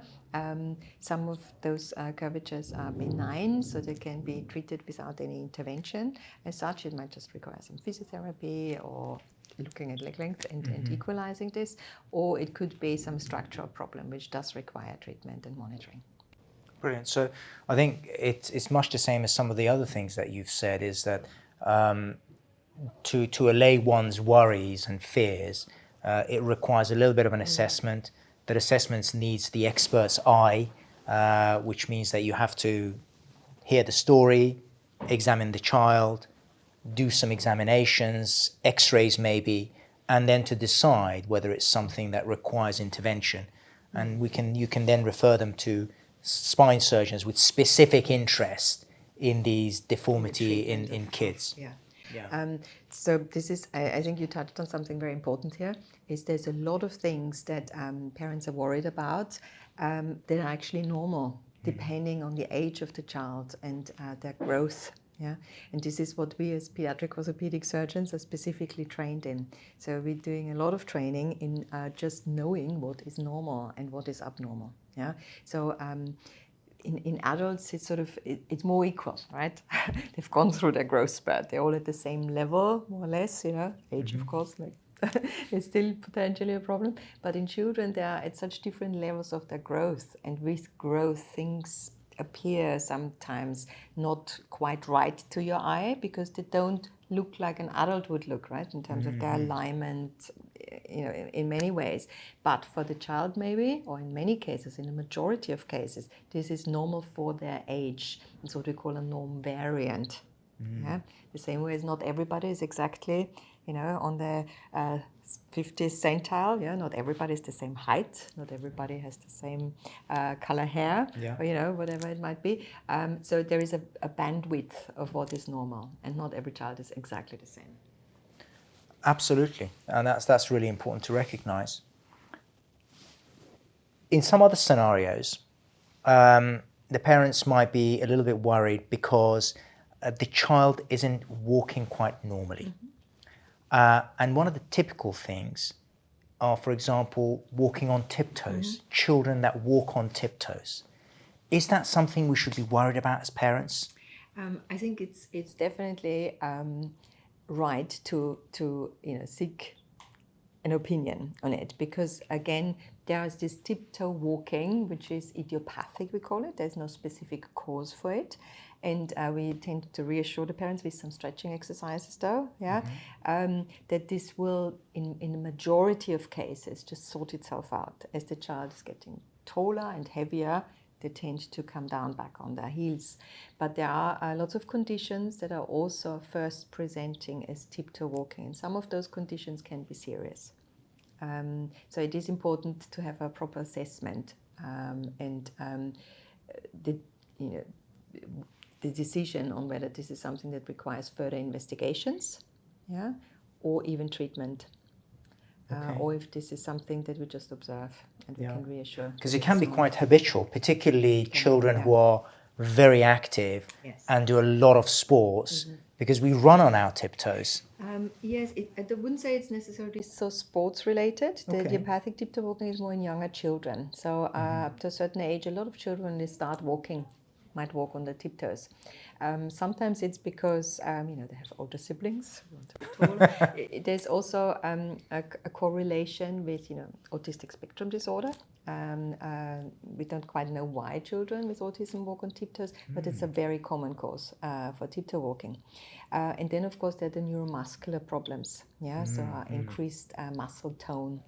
Some of those curvatures are benign, so they can be treated without any intervention. As such, it might just require some physiotherapy or looking at leg length and equalizing this, or it could be some structural problem which does require treatment and monitoring. Brilliant. So I think it's much the same as some of the other things that you've said, is that to allay one's worries and fears, it requires a little bit of an assessment. That assessment needs the expert's eye, which means that you have to hear the story, examine the child, do some examinations, x-rays maybe, and then to decide whether it's something that requires intervention. And you can then refer them to spine surgeons with specific interest in these deformity in kids. Yeah. So this is, I think you touched on something very important here, is there's a lot of things that parents are worried about that are actually normal, depending on the age of the child and their growth. Yeah, and this is what we as pediatric orthopedic surgeons are specifically trained in. So we're doing a lot of training in just knowing what is normal and what is abnormal. Yeah, so in adults, it's more equal, right? They've gone through their growth spurt. They're all at the same level, more or less. Age, of course, is still potentially a problem. But in children, they are at such different levels of their growth, and with growth, things appear sometimes not quite right to your eye because they don't look like an adult would look, right, in terms of their alignment, in many ways. But for the child maybe, or in many cases, in the majority of cases, this is normal for their age. It's what we call a norm variant. Yeah? The same way as not everybody is exactly, on the 50th centile. Yeah, not everybody is the same height. Not everybody has the same color hair, or whatever it might be. So there is a bandwidth of what is normal, and not every child is exactly the same. Absolutely, and that's really important to recognize. In some other scenarios, the parents might be a little bit worried because the child isn't walking quite normally. And one of the typical things are, for example, walking on tiptoes, children that walk on tiptoes. Is that something we should be worried about as parents? I think it's definitely right to seek an opinion on it, because again, there is this tiptoe walking, which is idiopathic, we call it. There's no specific cause for it. And we tend to reassure the parents with some stretching exercises though, that this will, in the majority of cases, just sort itself out. As the child is getting taller and heavier, they tend to come down back on their heels. But there are lots of conditions that are also first presenting as tiptoe walking, and some of those conditions can be serious. So it is important to have a proper assessment, the decision on whether this is something that requires further investigations, yeah, or even treatment. Or if this is something that we just observe and we can reassure. Because it can be quite habitual, particularly children who are very active and do a lot of sports, because we run on our tiptoes. Yes, I wouldn't say it's necessarily so sports related. The idiopathic tiptoe walking is more in younger children. So up to a certain age, a lot of children, when they start walking, might walk on their tiptoes. Sometimes it's because they have older siblings who want to be taller. There's also a correlation with autistic spectrum disorder. We don't quite know why children with autism walk on tiptoes, but it's a very common cause for tiptoe walking. And then, of course, there are the neuromuscular problems. So increased muscle tone,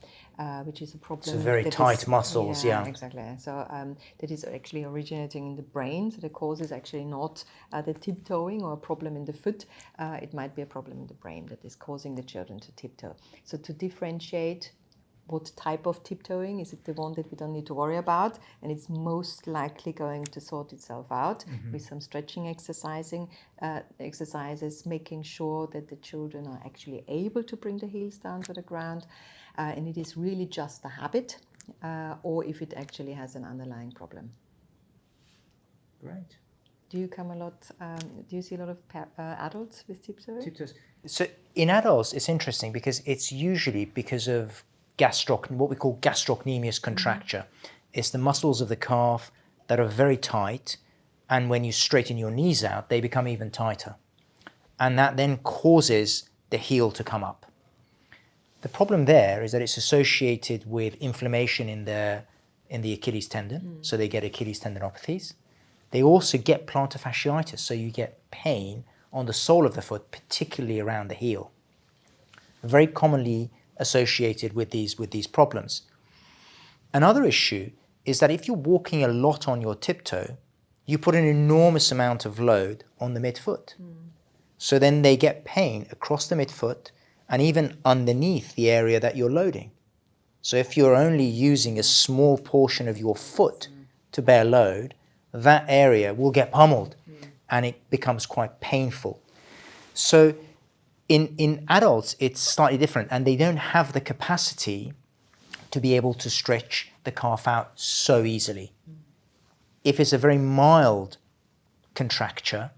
which is a problem. So very tight muscles, exactly. So that is actually originating in the brain. So the cause is actually not the tiptoeing or a problem in the foot. It might be a problem in the brain that is causing the children to tiptoe. So to differentiate what type of tiptoeing, is it the one that we don't need to worry about, and it's most likely going to sort itself out with some stretching exercises, making sure that the children are actually able to bring the heels down to the ground, and it is really just a habit, or if it actually has an underlying problem. Great. Do you come a lot? Do you see a lot of adults with tiptoeing? So in adults, it's interesting because it's usually because of what we call gastrocnemius contracture. It's the muscles of the calf that are very tight, and when you straighten your knees out, they become even tighter. And that then causes the heel to come up. The problem there is that it's associated with inflammation in the Achilles tendon, so they get Achilles tendinopathies. They also get plantar fasciitis, so you get pain on the sole of the foot, particularly around the heel. Very commonly associated with these problems. Another issue is that if you're walking a lot on your tiptoe, you put an enormous amount of load on the midfoot. So then they get pain across the midfoot and even underneath the area that you're loading. So if you're only using a small portion of your foot to bear load, that area will get pummeled and it becomes quite painful. So in adults, it's slightly different, and they don't have the capacity to be able to stretch the calf out so easily. If it's a very mild contracture,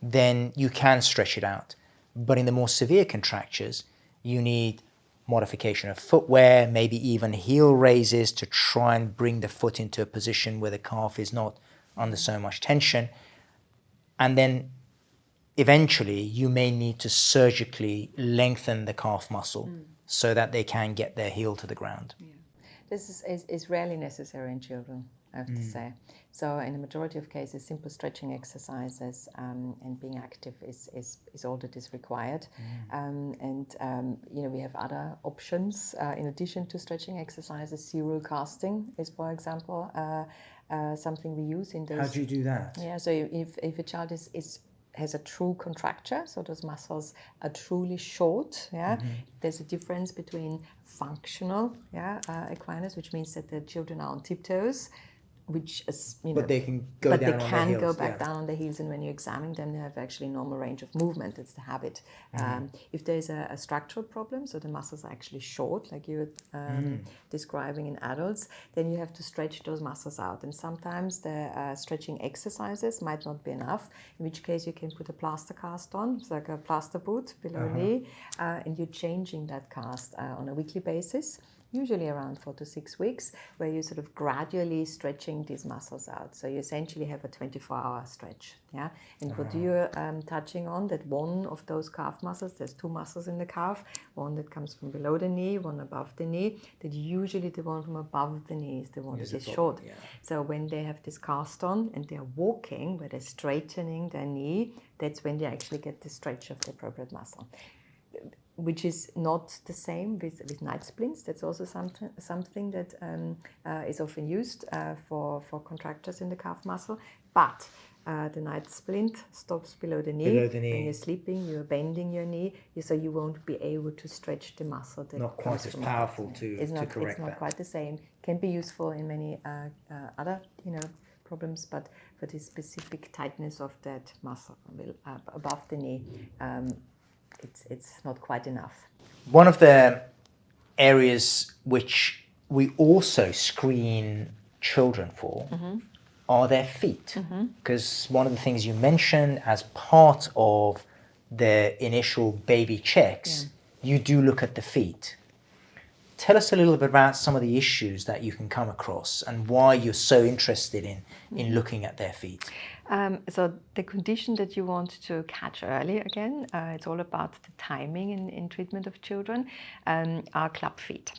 then you can stretch it out. But in the more severe contractures, you need modification of footwear, maybe even heel raises to try and bring the foot into a position where the calf is not under so much tension. And then eventually, you may need to surgically lengthen the calf muscle so that they can get their heel to the ground. This is rarely necessary in children, I have to say. So in the majority of cases, simple stretching exercises and being active is all that is required. We have other options in addition to stretching exercises. Serial casting is, for example, something we use in those. How do you do that? Yeah, so if a child has a true contracture, so those muscles are truly short, there's a difference between functional equinus, which means that the children are on tiptoes, which is, but they can go down on their heels. But they can go back down on the heels, and when you examine them, they have actually normal range of movement. That's the habit. If there's a structural problem, so the muscles are actually short, like you were describing in adults, then you have to stretch those muscles out. And sometimes the stretching exercises might not be enough, in which case you can put a plaster cast on, it's like a plaster boot below knee, and you're changing that cast on a weekly basis. Usually around 4 to 6 weeks, where you're sort of gradually stretching these muscles out. So you essentially have a 24-hour stretch, And what you're touching on, that one of those calf muscles, there's two muscles in the calf, one that comes from below the knee, one above the knee, that usually the one from above the knee is the one that is short. So when they have this cast on and they're walking, where they're straightening their knee, that's when they actually get the stretch of the appropriate muscle. which is not the same with night splints. That's also something that is often used for contractures in the calf muscle. But the night splint stops below the knee. When you're sleeping, you're bending your knee, so you won't be able to stretch the muscle. Not quite as powerful to correct that. It's not quite the same. Can be useful in many other, problems, but for the specific tightness of that muscle above the knee, it's not quite enough. One of the areas which we also screen children for are their feet, because one of the things you mentioned as part of the initial baby checks, you do look at the feet. Tell us a little bit about some of the issues that you can come across and why you're so interested in looking at their feet. So the condition that you want to catch early, again, it's all about the timing in treatment of children, are club feet.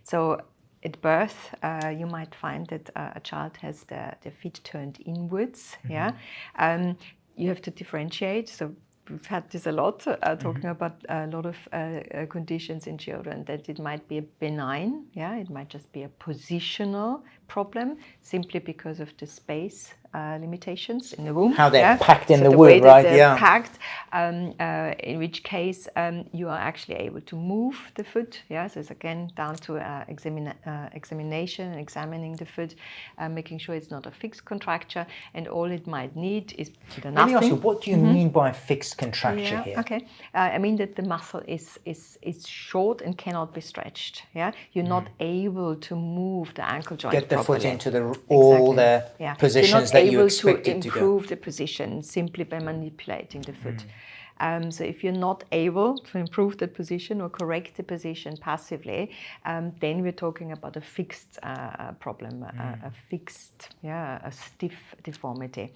So at birth, you might find that a child has their feet turned inwards. You have to differentiate. So we've had this a lot, talking about a lot of conditions in children, that it might be a benign, it might just be a positional problem, simply because of the space limitations in the womb. How they're packed in the womb, right? They're packed, in which case you are actually able to move the foot. So it's again down to examination and examining the foot, making sure it's not a fixed contracture, and all it might need is nothing. Let me ask you, what do you mean by fixed contracture here? Okay, I mean that the muscle is short and cannot be stretched. You're not able to move the ankle joint Get the properly. foot into all the positions that you expect it to go. You're not able to improve the position simply by manipulating the foot. So if you're not able to improve the position or correct the position passively, then we're talking about a fixed problem, a stiff deformity.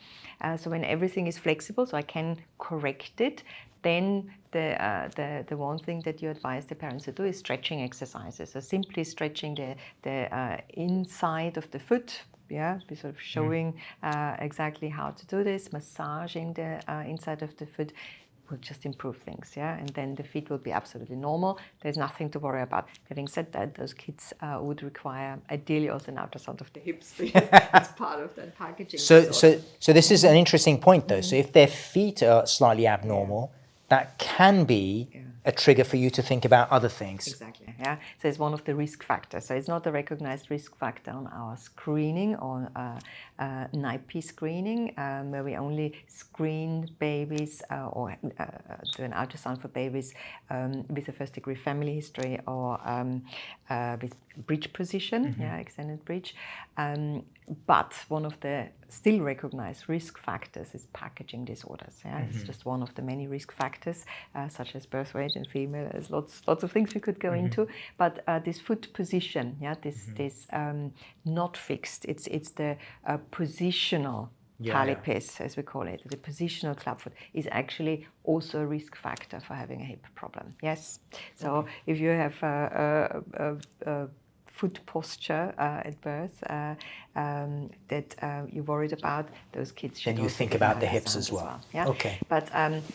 So when everything is flexible, so I can correct it, then the one thing that you advise the parents to do is stretching exercises. So simply stretching the inside of the foot. We're sort of showing exactly how to do this, massaging the inside of the foot will just improve things, and then the feet will be absolutely normal. There's nothing to worry about. Having said that, those kids would require ideally also an ultrasound of the hips. It's part of that packaging. So this is an interesting point, though. So if their feet are slightly abnormal, that can be a trigger for you to think about other things. Exactly, So it's one of the risk factors. So it's not a recognized risk factor on our screening or NIPE screening, where we only screen babies or do an ultrasound for babies with a first-degree family history or with bridge position, extended bridge. But one of the still recognized risk factors is packaging disorders. It's just one of the many risk factors, such as birth weight in female. There's lots of things we could go into. But this foot position, this not fixed. It's the positional talipes, as we call it. The positional clubfoot is actually also a risk factor for having a hip problem. Yes. So if you have a foot posture at birth that you're worried about, those kids should. Then you think about the hips as well. Okay. But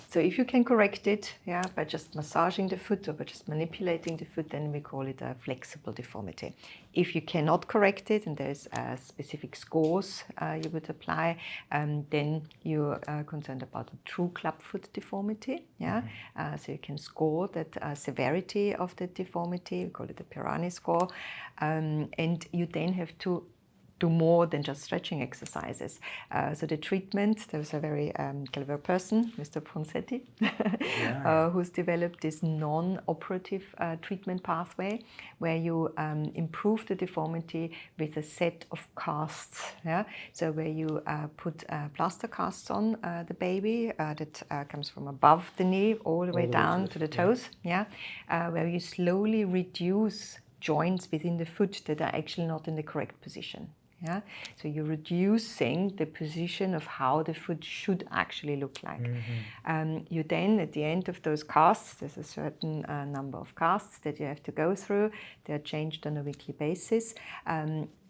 so if you can correct it, by just massaging the foot or by just manipulating the foot, then we call it a flexible deformity. If you cannot correct it, and there's specific scores you would apply, then you're concerned about a true clubfoot deformity. So you can score that severity of the deformity. We call it the Pirani score, and you then have to do more than just stretching exercises. So the treatment, there was a very clever person, Mr. Ponsetti, who's developed this non-operative treatment pathway where you improve the deformity with a set of casts. So where you put plaster casts on the baby that comes from above the knee all the way down to the toes. Where you slowly reduce joints within the foot that are actually not in the correct position. So you're reducing the position of how the foot should actually look like. You then, at the end of those casts, there's a certain number of casts that you have to go through. They're changed on a weekly basis.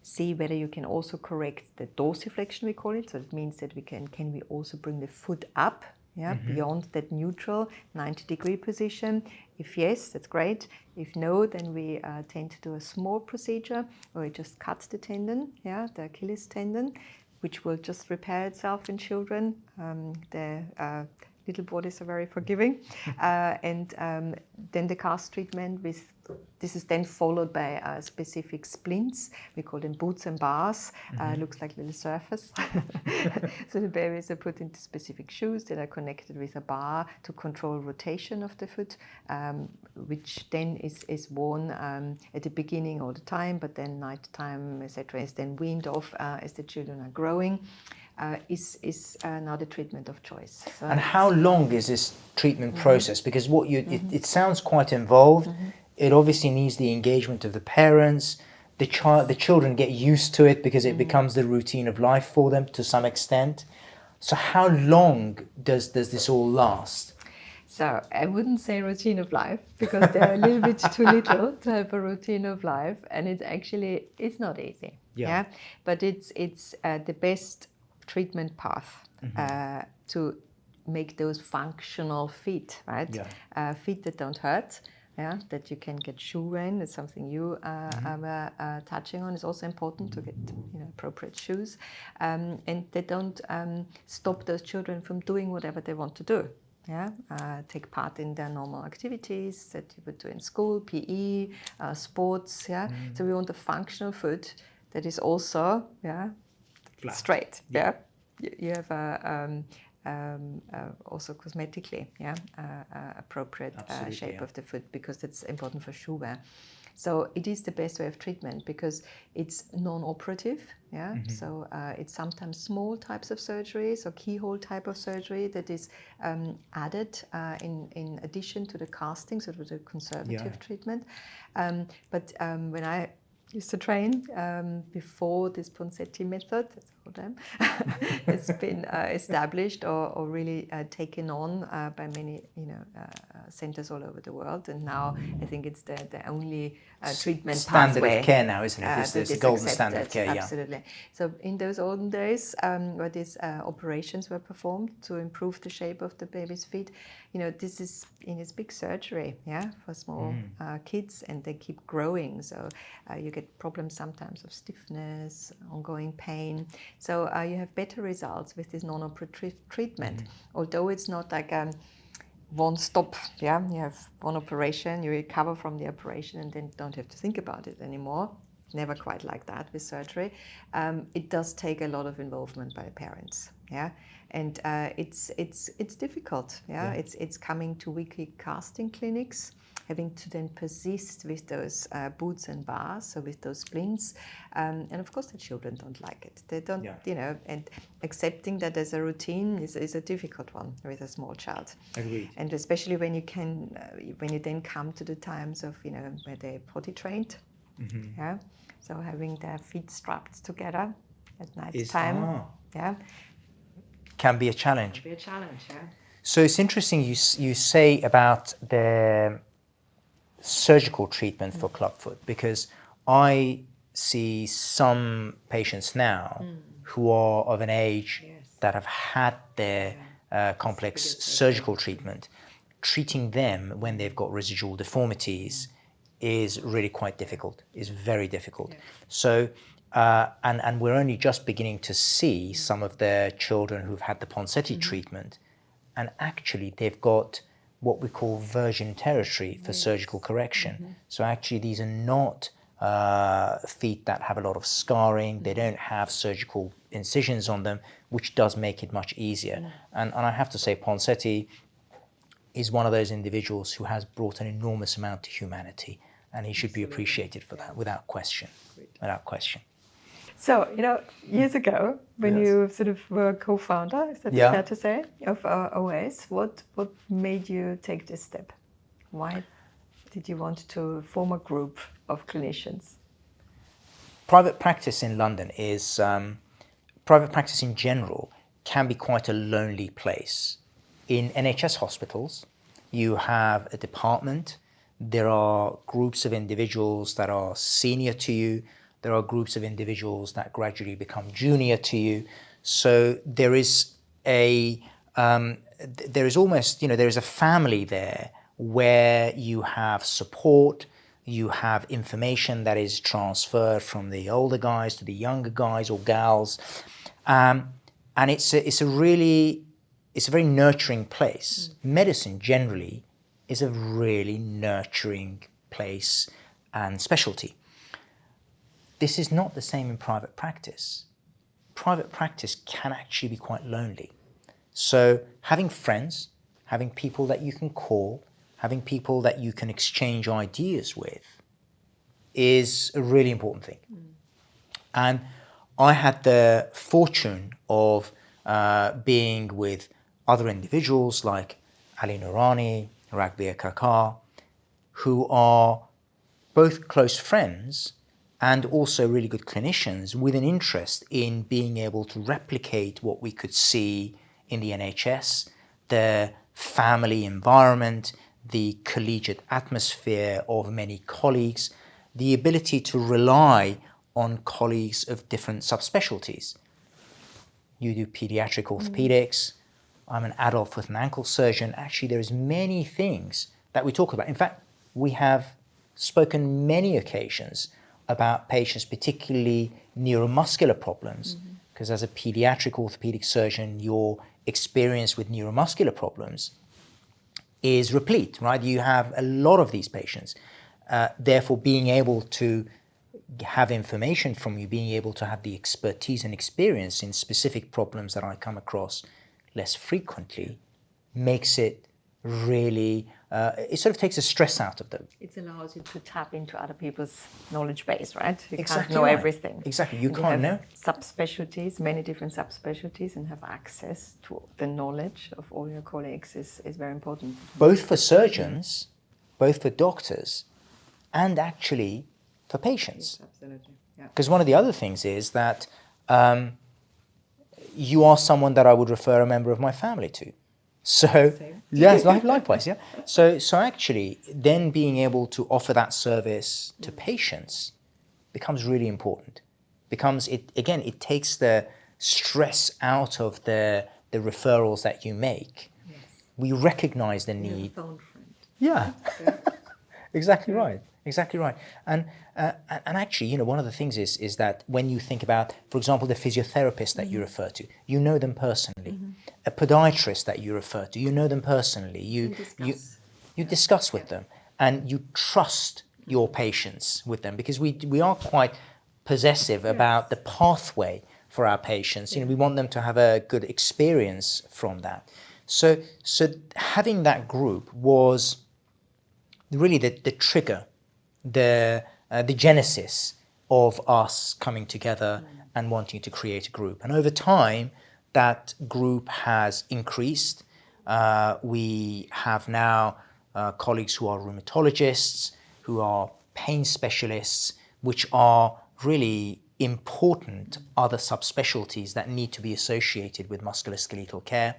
See whether you can also correct the dorsiflexion, we call it. So it means that can we also bring the foot up yeah, beyond that neutral 90-degree position. If yes, that's great. If no, then we tend to do a small procedure where we just cut the tendon, yeah, the Achilles tendon, which will just repair itself in children. Their little bodies are very forgiving. And then the cast treatment this is then followed by specific splints. We call them boots and bars. Looks like little surfers. So the babies are put into specific shoes that are connected with a bar to control rotation of the foot, which then is worn at the beginning all the time, but then night time, etc., is then weaned off as the children are growing. Is now the treatment of choice. So and how long is this treatment process? Because it sounds quite involved. It obviously needs the engagement of the parents. The children get used to it because it becomes the routine of life for them to some extent. So how long does this all last? So I wouldn't say routine of life because they're a little bit too little to have a routine of life, and it's not easy. Yeah, but it's the best treatment path to make those functional feet, right? Feet that don't hurt. Yeah, that you can get shoe in. It's something you are touching on. It's also important to get appropriate shoes, and they don't stop those children from doing whatever they want to do. Yeah, take part in their normal activities that you would do in school, PE, sports. Yeah, so we want a functional foot that is also flat, straight. Yeah, you have also cosmetically, appropriate shape of the foot, because that's important for shoe wear. So it is the best way of treatment because it's non-operative. Yeah, so it's sometimes small types of surgeries or keyhole type of surgery that is added in addition to the casting, so to the conservative treatment. But when I used to train before this Ponseti method, that's what has been established or really taken on by many centers all over the world, and now I think it's the only treatment standard pathway of care now, isn't it? It's the golden standard of care. Absolutely. So in those olden days, where these operations were performed to improve the shape of the baby's feet, this is big surgery, for small kids, and they keep growing. So you get problems sometimes of stiffness, ongoing pain. So you have better results with this non-operative treatment, although it's not like one stop. Yeah, you have one operation, you recover from the operation, and then don't have to think about it anymore. Never quite like that with surgery. It does take a lot of involvement by parents. Yeah, and it's difficult. It's coming to weekly casting clinics, having to then persist with those boots and bars, so with those splints, and of course the children don't like it. They don't, and accepting that as a routine is a difficult one with a small child. Agreed. And especially when you then come to the times of where they're potty trained. Yeah, so having their feet strapped together at night time. Can be a challenge. Can be a challenge. Yeah. So it's interesting you say about the surgical treatment for clubfoot, because I see some patients now who are of an age that have had their complex surgical treatment. Treating them when they've got residual deformities is really quite difficult, is very difficult. So, and we're only just beginning to see some of the children who've had the Ponseti treatment, and actually they've got what we call virgin territory for surgical correction. So actually these are not feet that have a lot of scarring, they don't have surgical incisions on them, which does make it much easier. And I have to say Ponseti is one of those individuals who has brought an enormous amount to humanity, and he should be appreciated for that, without question, without question. So, years ago, when you sort of were co-founder, is that fair to say, of OS, what made you take this step? Why did you want to form a group of clinicians? Private practice in London is, private practice in general can be quite a lonely place. In NHS hospitals, you have a department, there are groups of individuals that are senior to you, there are groups of individuals that gradually become junior to you. So there is a there is almost, there is a family there where you have support, you have information that is transferred from the older guys to the younger guys or gals, and it's a very nurturing place. Medicine generally is a really nurturing place and specialty. This is not the same in private practice. Private practice can actually be quite lonely. So having friends, having people that you can call, having people that you can exchange ideas with is a really important thing. And I had the fortune of being with other individuals like Ali Noorani, Ragbir Kakar, who are both close friends and also really good clinicians with an interest in being able to replicate what we could see in the NHS, the family environment, the collegiate atmosphere of many colleagues, the ability to rely on colleagues of different subspecialties. You do paediatric orthopaedics, I'm an adult foot and ankle surgeon. Actually, there's many things that we talk about. In fact, we have spoken many occasions about patients, particularly neuromuscular problems, because as a paediatric orthopedic surgeon, your experience with neuromuscular problems is replete, right? You have a lot of these patients. Therefore, being able to have information from you, being able to have the expertise and experience in specific problems that I come across less frequently makes it really, it sort of takes the stress out of them. It allows you to tap into other people's knowledge base, right? You Exactly can't know right. everything. Exactly, you And can't have know. Subspecialties, many different subspecialties, and have access to the knowledge of all your colleagues is very important. Both for surgeons, both for doctors, and actually for patients. Yes, absolutely. Yeah. Because one of the other things is that you are someone that I would refer a member of my family to. So, Same. yes, likewise, yeah. So actually, then being able to offer that service to patients becomes really important. It takes the stress out of the referrals that you make. Yes. We recognize the You have a need. phone friend. Yeah, exactly right. Exactly right. And actually, one of the things is that when you think about, for example, the physiotherapist that you refer to, you know them personally. A podiatrist that you refer to, you know them personally. You discuss with them, and you trust your patients with them, because we are quite possessive about the pathway for our patients. We want them to have a good experience from that. So having that group was really the trigger, the genesis of us coming together and wanting to create a group. And over time, that group has increased. We have now colleagues who are rheumatologists, who are pain specialists, which are really important other subspecialties that need to be associated with musculoskeletal care.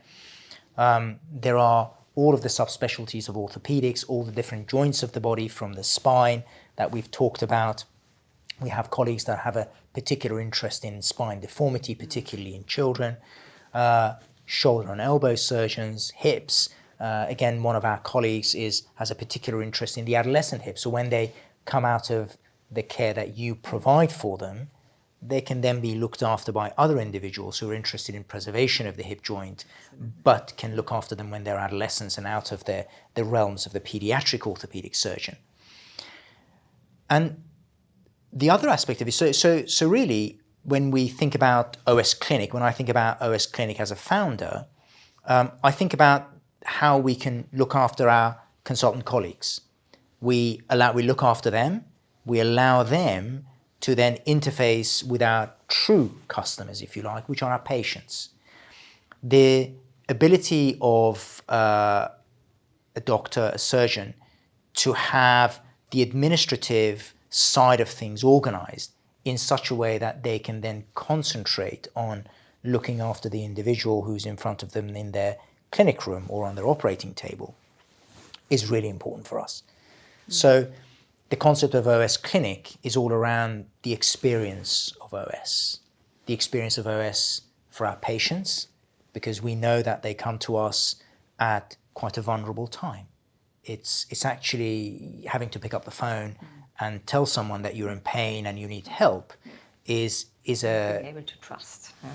There are all of the subspecialties of orthopedics, all the different joints of the body from the spine that we've talked about. We have colleagues that have a particular interest in spine deformity, particularly in children, shoulder and elbow surgeons, hips. Again, one of our colleagues has a particular interest in the adolescent hip. So when they come out of the care that you provide for them, they can then be looked after by other individuals who are interested in preservation of the hip joint, but can look after them when they're adolescents and out of the realms of the pediatric orthopedic surgeon. And the other aspect of it, so really, when we think about OS Clinic, when I think about OS Clinic as a founder, I think about how we can look after our consultant colleagues. We look after them, we allow them to then interface with our true customers, if you like, which are our patients. The ability of a doctor, a surgeon, to have the administrative side of things organized in such a way that they can then concentrate on looking after the individual who's in front of them in their clinic room or on their operating table is really important for us. So the concept of OS Clinic is all around the experience of OS for our patients, because we know that they come to us at quite a vulnerable time. It's actually having to pick up the phone and tell someone that you're in pain and you need help is a... Being able to trust. Yeah.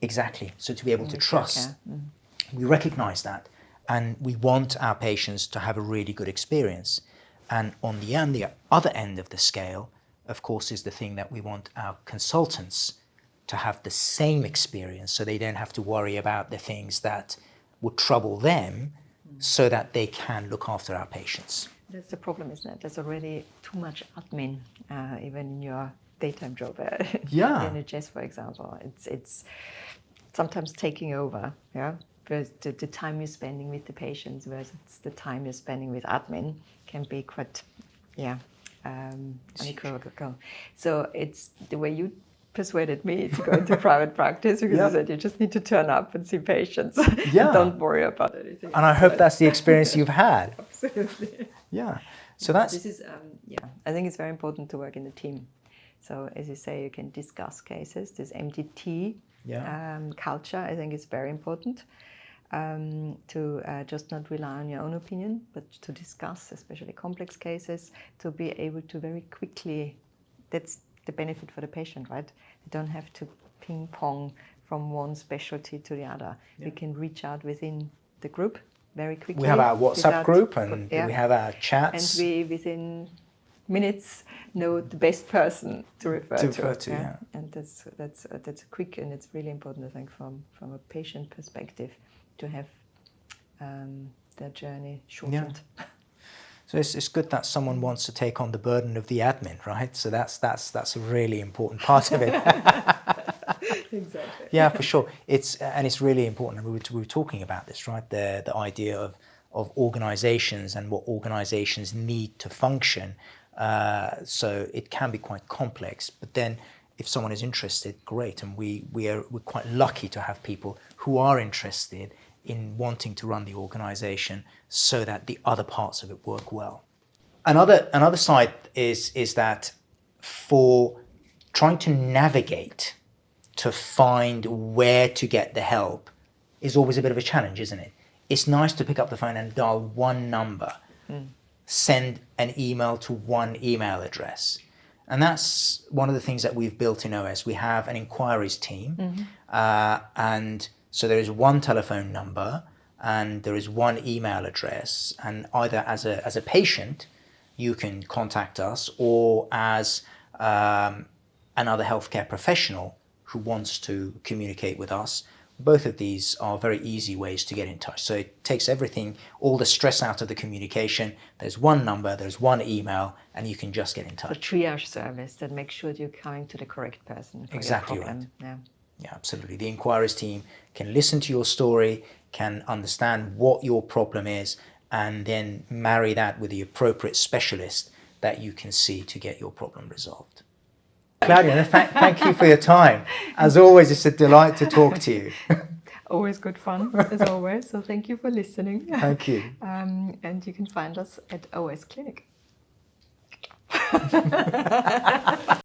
Exactly. So to be able to trust, we recognize that, and we want our patients to have a really good experience. And on the other end of the scale, of course, is the thing that we want our consultants to have the same experience, so they don't have to worry about the things that would trouble them, so that they can look after our patients. That's the problem, isn't it? There's already too much admin, even in your daytime job. Yeah. NHS, for example, it's sometimes taking over. Yeah, because the time you're spending with the patients versus the time you're spending with admin can be quite, unequivocal. So it's the way you persuaded me to go into private practice, because you said you just need to turn up and see patients. Don't worry about anything. And I hope that's the experience you've had. Absolutely. Yeah. So that's... This is, I think it's very important to work in a team. So as you say, you can discuss cases. This MDT culture, I think, is very important, to just not rely on your own opinion, but to discuss, especially complex cases, to be able to very quickly, that's the benefit for the patient, right? They don't have to ping pong from one specialty to the other. We can reach out within the group very quickly. We have our WhatsApp group, and we have our chats. And we, within minutes, know the best person to refer to. Yeah. And that's quick, and it's really important, I think, from a patient perspective, to have their journey shortened. Yeah. So it's good that someone wants to take on the burden of the admin, right? So that's a really important part of it. Exactly. Yeah, for sure. It's really important. And we were talking about this, right? The idea of organizations and what organizations need to function. So it can be quite complex. But then if someone is interested, great. And we're quite lucky to have people who are interested in wanting to run the organization, so that the other parts of it work well. Another side is that for trying to navigate to find where to get the help is always a bit of a challenge, isn't it? It's nice to pick up the phone and dial one number, send an email to one email address. And that's one of the things that we've built in OS. We have an inquiries team, and so there is one telephone number and there is one email address, and either as a patient you can contact us, or as another healthcare professional who wants to communicate with us. Both of these are very easy ways to get in touch. So it takes everything, all the stress out of the communication. There's one number, there's one email, and you can just get in touch. A triage service that makes sure you're coming to the correct person for Exactly your problem. right. Yeah, absolutely. The inquiries team can listen to your story, can understand what your problem is, and then marry that with the appropriate specialist that you can see to get your problem resolved. Claudia, thank you for your time. As always, it's a delight to talk to you. Always good fun, as always. So thank you for listening. Thank you. And you can find us at OS Clinic.